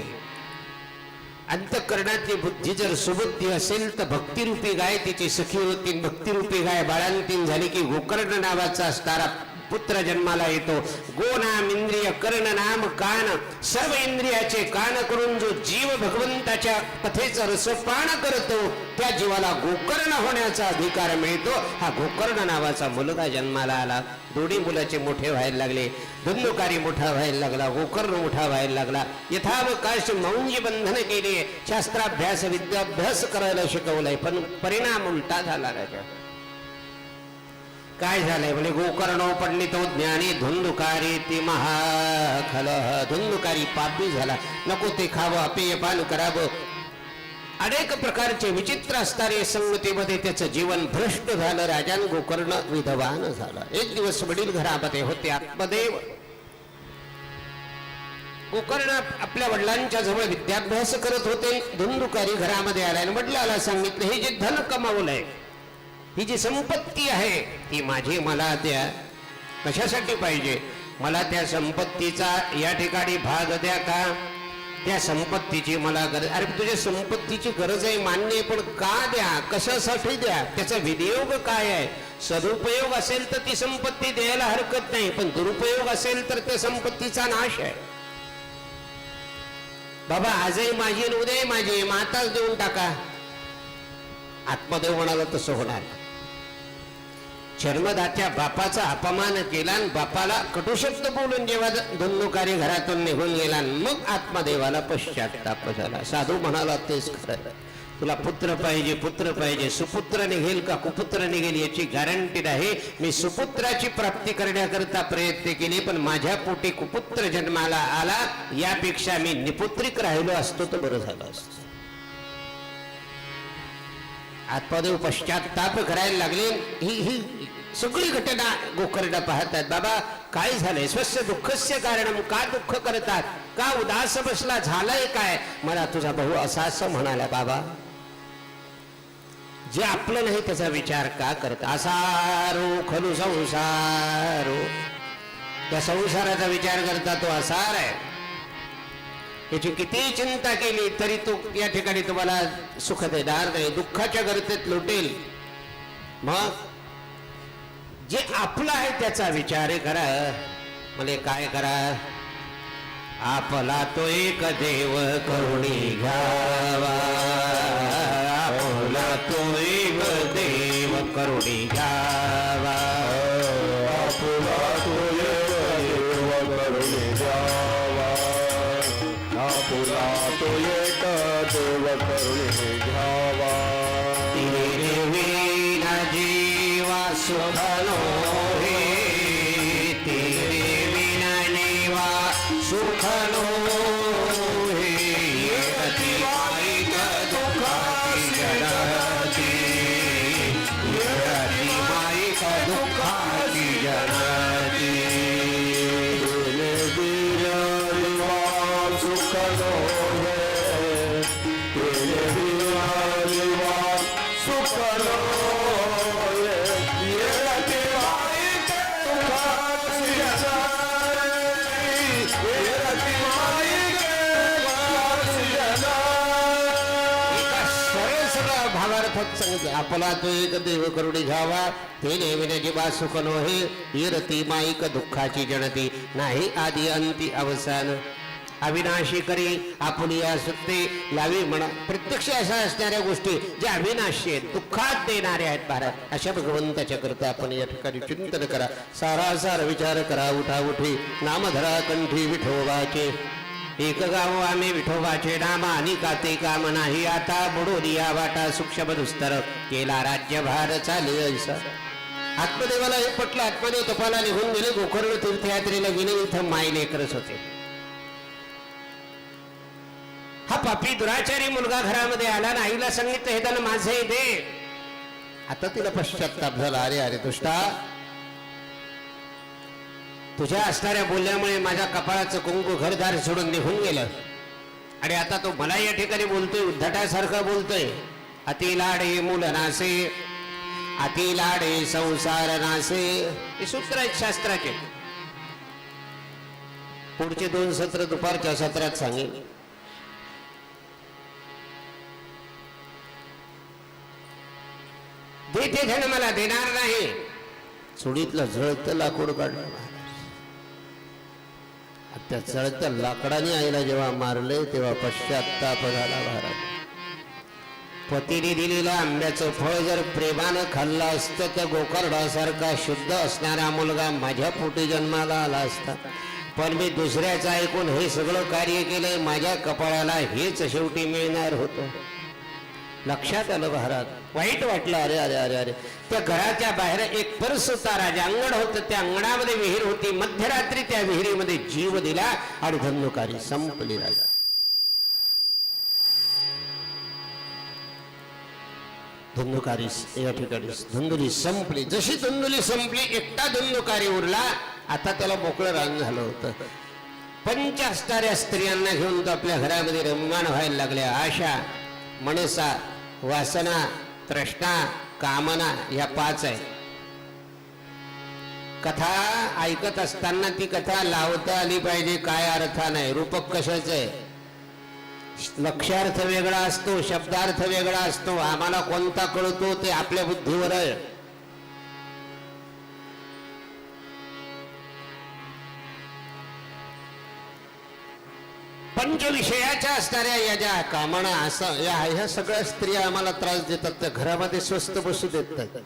अंतःकरणातली बुद्धी जर सुबुद्धी असेल तर भक्तिरूपी गाय तिची सखी होती. भक्तिरूपी गाय बाळांतीन झाली की गोकर्ण नावाचा असणारा पुत्र जन्माला येतो. गो नाम इंद्रिय कर्ण नाम कान, सर्व इंद्रियाचे कान करून जो जीव भगवंताच्या कथेचा रसपान करतो त्या जीवाला गोकर्ण होण्याचा अधिकार मिळतो. हा गोकर्ण नावाचा मुलगा जन्माला आला. दोन्ही मुलाचे मोठे व्हायला लागले. धुंदुकारी मोठा व्हायला लागला, गोकर्ण मोठा व्हायला लागला. यथावकाश मौंजी बंधन केले, शास्त्राभ्यास विद्याभ्यास करायला शिकवलाय, पण परिणाम उलटा झाला राजा. काय झालंय म्हणजे गोकर्णो पंडितो ज्ञानी धुंदुकारी ती महाखल. धुंदुकारी पापी झाला. नको ते खावं, अपेयपान करावं, अनेक प्रकारचे विचित्र असणारे संगतीमध्ये त्याचं जीवन भ्रष्ट झालं. राजान गोकर्ण विधवान झाला. एक दिवस वडील घरामध्ये होते, आत्मदेव. गोकर्ण आपल्या वडिलांच्या जवळ विद्याभ्यास करत होते. धुंदुकारी घरामध्ये आला आणि वडिलाला सांगितलं, हे जे धन कमावलंय, ही जी संपत्ती आहे ती माझी, मला द्या. कशासाठी पाहिजे? मला त्या संपत्तीचा या ठिकाणी भाग द्या. का? त्या संपत्तीची मला गरज. अरे तुझ्या संपत्तीची गरज आहे मान्य आहे, पण का द्या? कशासाठी द्या? त्याचा विनियोग काय आहे? सदुपयोग असेल तर ती संपत्ती द्यायला हरकत नाही, पण दुरुपयोग असेल तर त्या संपत्तीचा नाश आहे. बाबा आजही माझी आणि उद्याही माझी, माताच देऊन टाका. आत्मदेव म्हणाला तसं होणार. जन्मदात्या बापाचा अपमान केला आणि बापाला कटुशब्द बोलून जेव्हा धुंदुकारी घरातून निघून गेला, मग आत्मदेवाला पश्चाताप झाला. साधू म्हणाला तेच खरं, तुला पुत्र पाहिजे, पुत्र पाहिजे. सुपुत्र निघेल का कुपुत्र निघेल याची गॅरंटी आहे. मी सुपुत्राची प्राप्ती करण्याकरता प्रयत्न केले, पण माझ्या पोटी कुपुत्र जन्माला आला. यापेक्षा मी निपुत्रिक राहिलो असतो तर बरं झालं असतं. आत्मदेव पश्चाताप करायला लागले. ही सगळी घटना गोकर्ण पाहतात. बाबा काय झालंय? स्वस्य दुःखस्य कारण, का दुःख करतात? का उदास बसला? झालंय काय? मला तुझा भाऊ असा असं म्हणाला. बाबा जे आपलं नाही त्याचा विचार का करता? असारो खलु संसारो, त्या संसाराचा विचार करता तो असार आहे. याची किती चिंता केली तरी तो या ठिकाणी तुम्हाला सुख देणार नाही, दुःखाच्या गर्तेत लुटेल. मग जे आपलं आहे त्याचा विचार करा. म्हणजे काय करा? आपला तो एक देव करुणी घ्यावा, आपला तो एक देव करुणी घ्यावा, आपला तो एक देव करुणी घ्यावा, आपला तो एक देव करुणी घ्यावा. तेरे विना जीवा सुखनो हे, तेरे विना जीवा सुखनो हे. येती माईक दुःखाची जनाती, येती माईक दुःखाची जनाती. सुखनो है, तेरे बिना जीवा सुखनो है. येती माईक दुःखाची जनाती, येती माईक दुःखाची जनाती. सरळ भावार्थात सांगितलं. आपला तो एक देव करुणी घ्यावा, ते नेविना जीवा सुख नोहे. येरती माईक दुःखाची जनती, नाही आदी अंती अवसान. अविनाशी करी आपुली सुट्टे लावी म्हणा. प्रत्यक्ष अशा असणाऱ्या गोष्टी ज्या अविनाशी आहेत, दुःखात देणाऱ्या आहेत भारत, अशा भगवंताच्या करता आपण या ठिकाणी चिंतन करा. सारासार विचार करा. उठाउठी नामधरा कंठी विठोबाचे, एक गाव आम्ही विठोबाचे नाम, आणि काते काम नाही. आता बुडोलिया वाटा सूक्ष्म दुस्तर, केला राज्यभार चाले ऐसा. आत्मदेवाला हे पटलं. आत्मदेव तपाला निघून गेले. गोकर्ण तीर्थयात्रेला गेले. इथं माय लेकरच होते. हा पापी दुराचारी मुलगा घरामध्ये आला ना, आईला सांगितलं हे धन माझे दे. आता तिला पश्चाताप झाला, अरे अरे दुष्टा, तुझ्या असणाऱ्या बोलण्यामुळे माझ्या कपाळाचं कुंकू घरदार सोडून निघून गेलं आणि आता तो मला या ठिकाणी बोलतोय, उद्धटासारखा बोलतोय. अति लाडे मूल नासे, अति लाडे संसार नासे. हे सूत्र आहेत शास्त्राचे. पुढचे 2 सत्र दुपारच्या सत्रात सांगेल. दे ते धन मला देणार नाही. चुडीतलं जळतं लाकूड काढलं. त्या जळत्या लाकडाने आईला जेव्हा मारले तेव्हा पश्चाताप झाला महाराज. पतीने दिलेलं आंब्याचं फळ जर प्रेमानं खाल्लं असतं तर गोकर्णासारखा शुद्ध असणारा मुलगा माझ्या पोटी जन्माला आला असता. पण मी दुसऱ्याचं ऐकून हे सगळं कार्य केलंय, माझ्या कपाळाला हेच शेवटी मिळणार होतं. लक्षात आलं महाराज. वाईट वाटलं. अरे अरे अरे अरे, त्या घराच्या बाहेर एक परस होता, राजा अंगण होतं, त्या अंगणामध्ये विहीर होती. मध्यरात्री त्या विहिरीमध्ये जीव दिला आणि धन्नुकारी संपली. राजा धन्नुकारी या ठिकाणी धुंदुली संपली. जशी धुंदुली संपली, एकटा धुंदुकारी उरला. आता त्याला मोकळं रान झालं होतं. 5 असणाऱ्या स्त्रियांना घेऊन तो आपल्या घरामध्ये रममाण व्हायला लागल्या. आशा, मनसा, वासना, तृष्णा, कामना या 5 आहे. कथा ऐकत असताना ती कथा लावता आली पाहिजे. काय अर्थ नाही, रूपक कशाचं आहे. लक्ष्यार्थ वेगळा असतो, शब्दार्थ वेगळा असतो. आम्हाला कोणता कळतो ते आपल्या बुद्धीवर आहे. पंचविषयाच्या असणाऱ्या या ज्या कामना असं ह्या सगळ्या स्त्रिया आम्हाला त्रास देतात. त्या घरामध्ये स्वस्त बसू देत नाहीत.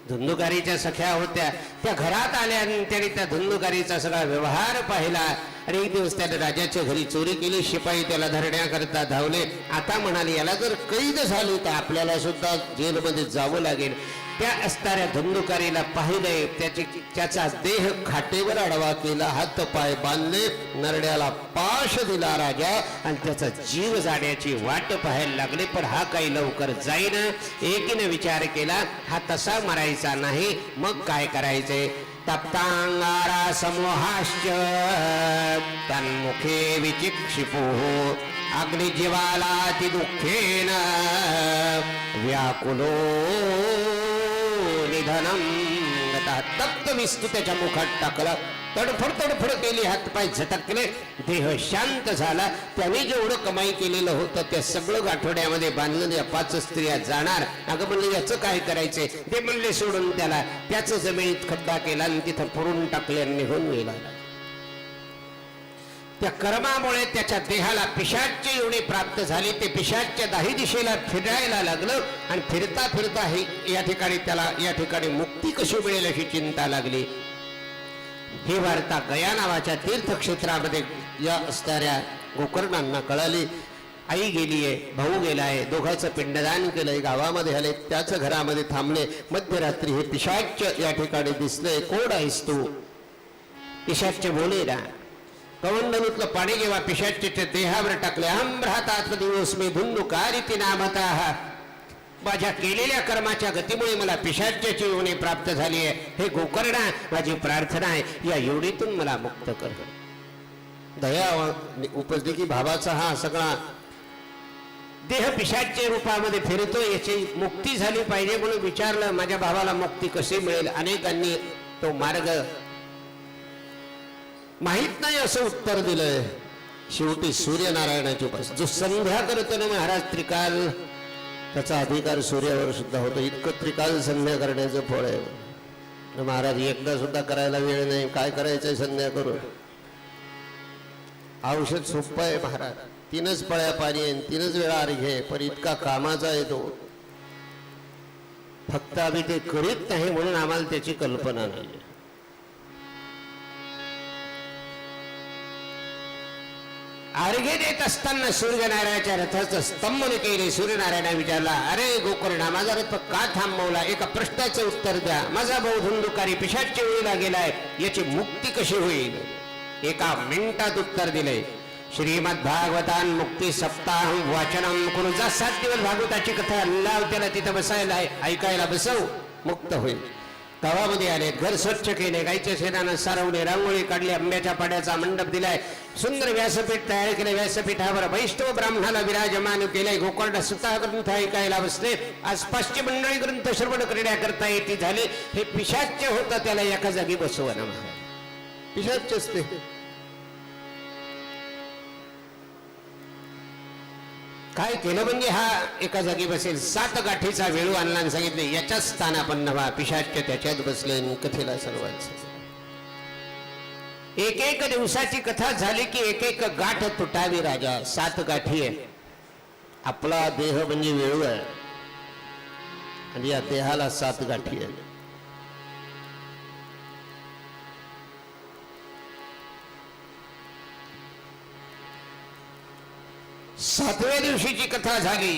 धुंदुकारीच्या सख्या होत्या, त्या घरात आल्या आणि त्याने त्या धुंदुकारीचा सगळा व्यवहार पाहिला. आणि एक दिवस त्याने राजाच्या घरी चोरी केली. शिपाई त्याला धरण्याकरता धावले. आता म्हणाले याला जर कैद झाली तर आपल्याला सुद्धा जेलमध्ये जावं लागेल. त्या असणाऱ्या धुंदुकारीला पाहिले, त्याचा देह खाटेवर आडवा केला, हात पाय बांधले, नरड्याला पाश दिला राजा आणि त्याचा जीव जाण्याची वाट पाहायला लागले. पण हा काही लवकर जाईन. एकीने विचार केला हा तसा मरायचा नाही, मग काय करायचे. तप्तांगारा समूहाश्च तन्मुखे विचिक्षिपो अग्निजीवालाति दुःखेन व्याकुलो निधनम गतः. तप्त विस्तू त्याच्या मुखात टाकला. तडफड तडफड केली, हातपाय झटकले, देह शांत झाला. त्याने जेवढं कमाई केलेलं होतं त्या सगळं गाठोड्यामध्ये बांधलं. या 5 स्त्रिया जाणार. अगं म्हणले याचं काय करायचंय. ते म्हणले सोडून त्याला. त्याचं जमिनीत खड्डा केला आणि तिथं पुरून टाकले आणि निघून गेला. त्या कर्मामुळे त्याच्या देहाला पिशाच्य योनी प्राप्त झाली. ते पिशाच्य 10 दिशेला फिरायला लागलं आणि फिरता फिरता हे या ठिकाणी त्याला या ठिकाणी मुक्ती कशी मिळेल अशी चिंता लागली. ही वार्ता गया नावाच्या तीर्थक्षेत्रामध्ये या असणाऱ्या गोकर्णांना कळाली. आई गेलीये, भाऊ गेलाय, दोघांचं पिंडदान केलंय, गावामध्ये आले, त्याच घरामध्ये थांबले. मध्यरात्री हे पिशाच्य या ठिकाणी दिसलंय. कोण आहेस तू. पिशाच्य बोले ना, कवंडलूतलं पाणी जेव्हा पिशाच्यच्या देहावर टाकले. अहं भ्रातात्मदिवोऽस्मि धुंदुकारिति नामतः. माझ्या केलेल्या कर्माच्या गतीमुळे मला पिशाच्याची योनी प्राप्त झाली आहे. हे गोकर्णा, माझी प्रार्थना आहे या योनीतून मला मुक्त कर. दया उपजली की भावाचा हा सगळा देह पिशाच्य रूपामध्ये फिरतो, याची मुक्ती झाली पाहिजे म्हणून विचारलं माझ्या भावाला मुक्ती कशी मिळेल. अनेकांनी तो मार्ग माहित नाही असं उत्तर दिलंय. शेवटी सूर्यनारायणाची उपासना. जो संध्या करतो ना महाराज त्रिकाल, त्याचा अधिकार सूर्यावर सुद्धा होतो. इतकं त्रिकाल संध्या करण्याचं फळ आहे. महाराज एकदा सुद्धा करायला वेळ नाही, काय करायचंय संध्या करून. औषध सोपं आहे महाराज. 3च पळ्या पाणी आहे, 3च वेळा अर्घ्य आहे, पण इतका कामाचा आहे तो. फक्त आम्ही ते करीत नाही म्हणून आम्हाला त्याची कल्पना नाही. अर्घ्य देत असताना सूर्यनारायणाच्या रथाचं स्तंभन केले. सूर्यनारायणा विचारला, अरे गोकर्णा, माझा रथ का थांबवला. एका प्रश्नाचं उत्तर द्या. माझा भाऊ धुंदुकारी पिशाच्य वेळीला गेलाय, याची मुक्ती कशी होईल. 1 मिनिटात उत्तर दिले. श्रीमद्भागवतान मुक्ती सप्ताह वाचनम करून जा 7 दिवस भागवताची कथा लाव, त्याला तिथं बसायला ऐकायला बसव, मुक्त होईल. गावामध्ये आले, घर स्वच्छ केले, गाईच्या शेणानं सारवले, रांगोळी काढली, आंब्याच्या पाड्याचा मंडप दिलाय, सुंदर व्यासपीठ तयार केले, व्यासपीठावर वैष्णव ब्राह्मणाला विराजमान केले, गोकर्ण स्वतः ग्रंथ ऐकायला बसले, आसपासची मंडळी ग्रंथ श्रवण करण्याकरता येते झाले. हे पिशाच्य होतं, त्याला एका जागी बसवणं पिशाच्य असते. काय केलं म्हणजे हा एका जागी बसेल. 7 गाठीचा वेळू आणला आणि सांगितले याच्याच स्थानापन्न व्हा. पिशाच्य त्याच्यात बसले, कथेला सर्वांचं. एक दिवसाची कथा झाली की एक गाठ तुटावी राजा. 7 गाठी आहे. आपला देह म्हणजे वेळू आहे आणि या देहाला 7 गाठी आहे. सातव्या दिवशीची कथा झाली.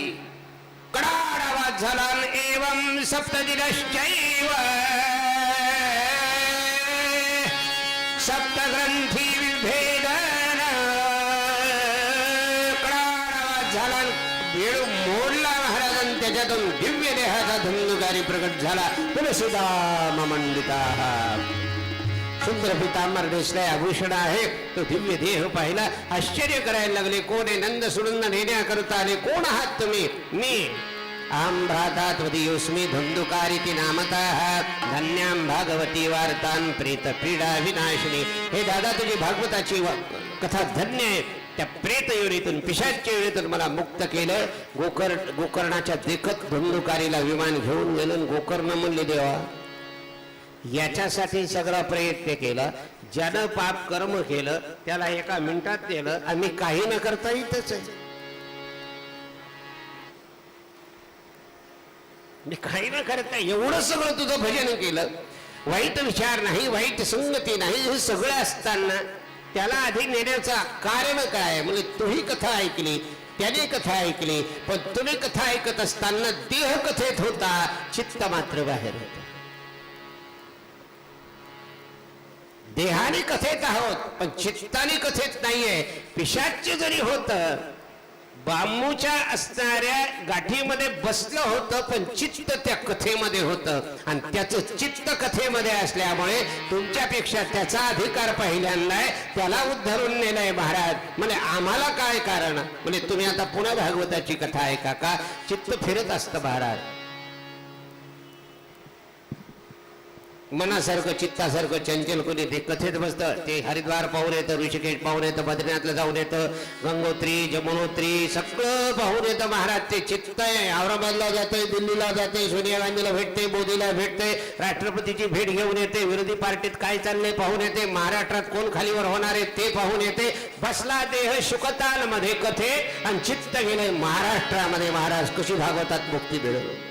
कडाड आवाज झाला. एवं सप्तदिनश्चैव सप्तग्रंथी विभेदन. कडाड आवाज झाला. वेळू मोडला महाराजांनी. त्याच्यातून दिव्य देहाचा धुंदुकारी प्रकट झाला. तुलसीदाम मंडिता. सुंदर पितांबर नेसलाय, आभूषण आहे. तो दिव्य देह पाहिला, आश्चर्य करायला लागले. कोण आहे? नंद सुनंद नेण्याकरता आले. कोण आहात तुम्ही? मी आम भ्राता त्वदीयोस्मी धुंदुकारिती नामतः धन्यां भागवती वार्तान प्रेत पीडा विनाशिनी. हे दादा, तुझी भागवताची कथा धन्य आहे. त्या प्रेत योनीतून, पिशाच्य योनीतून मला मुक्त केलं. गोकर्णाच्या देखत धुंदुकारीला विमान घेऊन गेलं. गोकर्ण म्हणले देवा, याच्यासाठी सगळा प्रयत्न केला. ज्यानं पाप कर्म केलं त्याला एका मिनिटात केलं. आम्ही काही न करता इथंच आहे. काही न करता एवढं सगळं तुझं भजन केलं. वाईट विचार नाही, वाईट संगती नाही, हे सगळं असताना त्याला आधी नेण्याचं कारण काय? म्हणजे तूही कथा ऐकली, त्याने कथा ऐकली, पण तुम्ही कथा ऐकत असताना देह कथेत होता, चित्त मात्र बाहेर होता. देहाने कथेत आहोत पण चित्ताने कथेत नाहीये. पिशाच्य जरी होत, बांबूच्या असणाऱ्या गाठीमध्ये बसलं होतं, पण चित्त त्या कथेमध्ये होतं. आणि त्याचं चित्त कथेमध्ये असल्यामुळे तुमच्यापेक्षा त्याचा अधिकार पहिल्यांदा, त्याला उद्धरून नेलंय महाराज. म्हणजे आम्हाला काय कारण? म्हणजे तुम्ही आता पुन्हा भागवताची कथा ऐका का? चित्त फिरत असतं महाराज. मनासारखं चित्तासारखं चंचल कोणी ते कथेत बसतं. ते हरिद्वार पाहून येतं, ऋषिकेश पाहून येतं, बद्रीनाथला जाऊन येतं, गंगोत्री जमुनोत्री सगळं पाहून येतं महाराज. ते चित्त आहे. औरंगाबादला जाते, दिल्लीला जाते, सोनिया गांधीला भेटते, मोदीला भेटते, राष्ट्रपतीची भेट घेऊन येते, विरोधी पार्टीत काय चाललंय पाहून येते, महाराष्ट्रात कोण खालीवर होणार आहे ते पाहून येते. बसला देह शुकताल मध्ये कथे आणि चित्त गेले महाराष्ट्रामध्ये. महाराज कशी भागवतात मुक्ती मिळवली.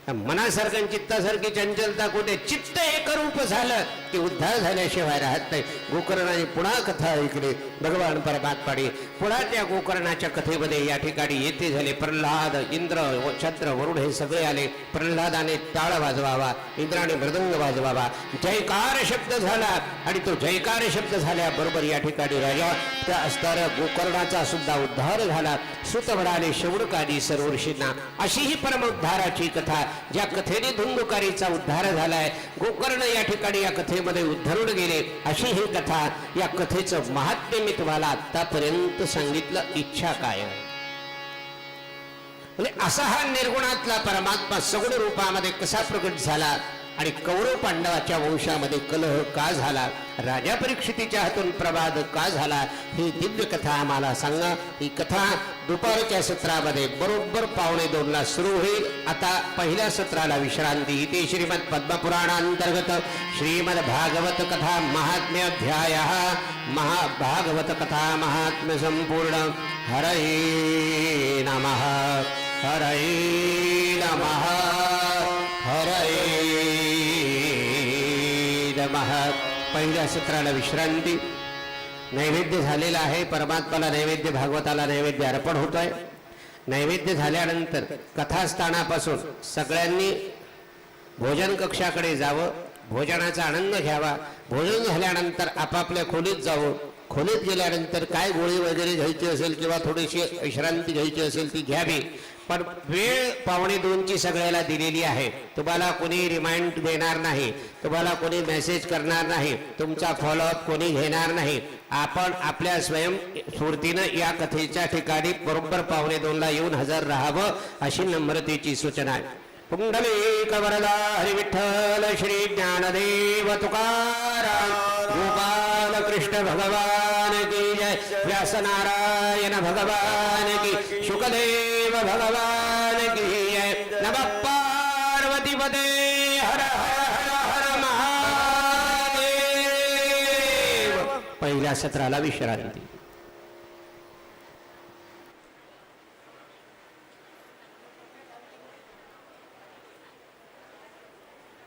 मनासारखं चित्तासारखी चंचलता कुठे? चित्त एकरूप झालं की उद्धार झाल्याशिवाय राहत नाही. गोकर्णाने पुन्हा कथा ऐकली. भगवान परमात्माने पुन्हा त्या गोकर्णाच्या कथेमध्ये या ठिकाणी येते झाले. प्रल्हाद, इंद्र, चंद्र, वरुण हे सगळे आले. प्रल्हादाने टाळ वाजवावा, इंद्राने मृदंग वाजवावा, जयकार शब्द झाला. आणि तो जयकार शब्द झाल्याबरोबर या ठिकाणी राजा त्या असणाऱ्या गोकर्णाचा सुद्धा उद्धार झाला. सुत म्हणाले शौनकादी सर्व ऋषींना. अशी ही परमोद्धाराची कथा, ज्या कथेने धुंदुकारीचा उद्धार झालाय. गोकर्ण या ठिकाणी या कथेमध्ये उद्धरून गेले. अशी ही कथा, या कथेचं महात्म्य मी तुम्हाला आतापर्यंत सांगितलं. इच्छा काय? म्हणजे असा हा निर्गुणातला परमात्मा सगुण रूपामध्ये कसा प्रकट झाला आणि कौरव पांडवाच्या वंशामध्ये कलह का झाला, राजा परीक्षितीच्या हातून प्रवाद का झाला, ही दिव्य कथा आम्हाला सांगा. ही कथा दुपारच्या सत्रामध्ये बरोबर 1:45 सुरू होईल. आता पहिल्या सत्राला विश्रांती. इथे श्रीमद पद्मपुराणांतर्गत श्रीमद भागवत कथा महात्म्य अध्याय भागवत कथा महात्म्य संपूर्ण. हरये नमः, हरये नमः, हरये नमः. पहिल्या सत्राला विश्रांती. नैवेद्य झालेला आहे. परमात्माला नैवेद्य, भागवताला नैवेद्य अर्पण होत आहे. नैवेद्य झाल्यानंतर कथास्थानापासून सगळ्यांनी भोजन कक्षाकडे जावं. भोजनाचा आनंद घ्यावा. भोजन झाल्यानंतर आपापल्या खोलीत जावं. खोलीत गेल्यानंतर काय गोळी वगैरे घ्यायची असेल किंवा थोडीशी विश्रांती घ्यायची असेल ती घ्यावी. पण वेळ 1:45ची सगळ्याला दिलेली आहे. तुम्हाला कोणी रिमाइंड देणार नाही, तुम्हाला कोणी मेसेज करणार नाही, तुमचा फॉलोअप कोणी घेणार नाही. आपण आपल्या स्वयंस्फूर्तीनं या कथेच्या ठिकाणी बरोबर 1:45ला येऊन हजर राहावं अशी नम्रतेची सूचना आहे. पुंडलिक वरदा हरी विठ्ठल श्री ज्ञानदेव तुकाराम गोपाल कृष्ण भगवान की जय. व्यास नारायण भगवान की, शुकदेव भगवान की जय. नमः पार्वती पदे हर हर हर हर महादेव. पहिल्या सत्राला विश्रांती.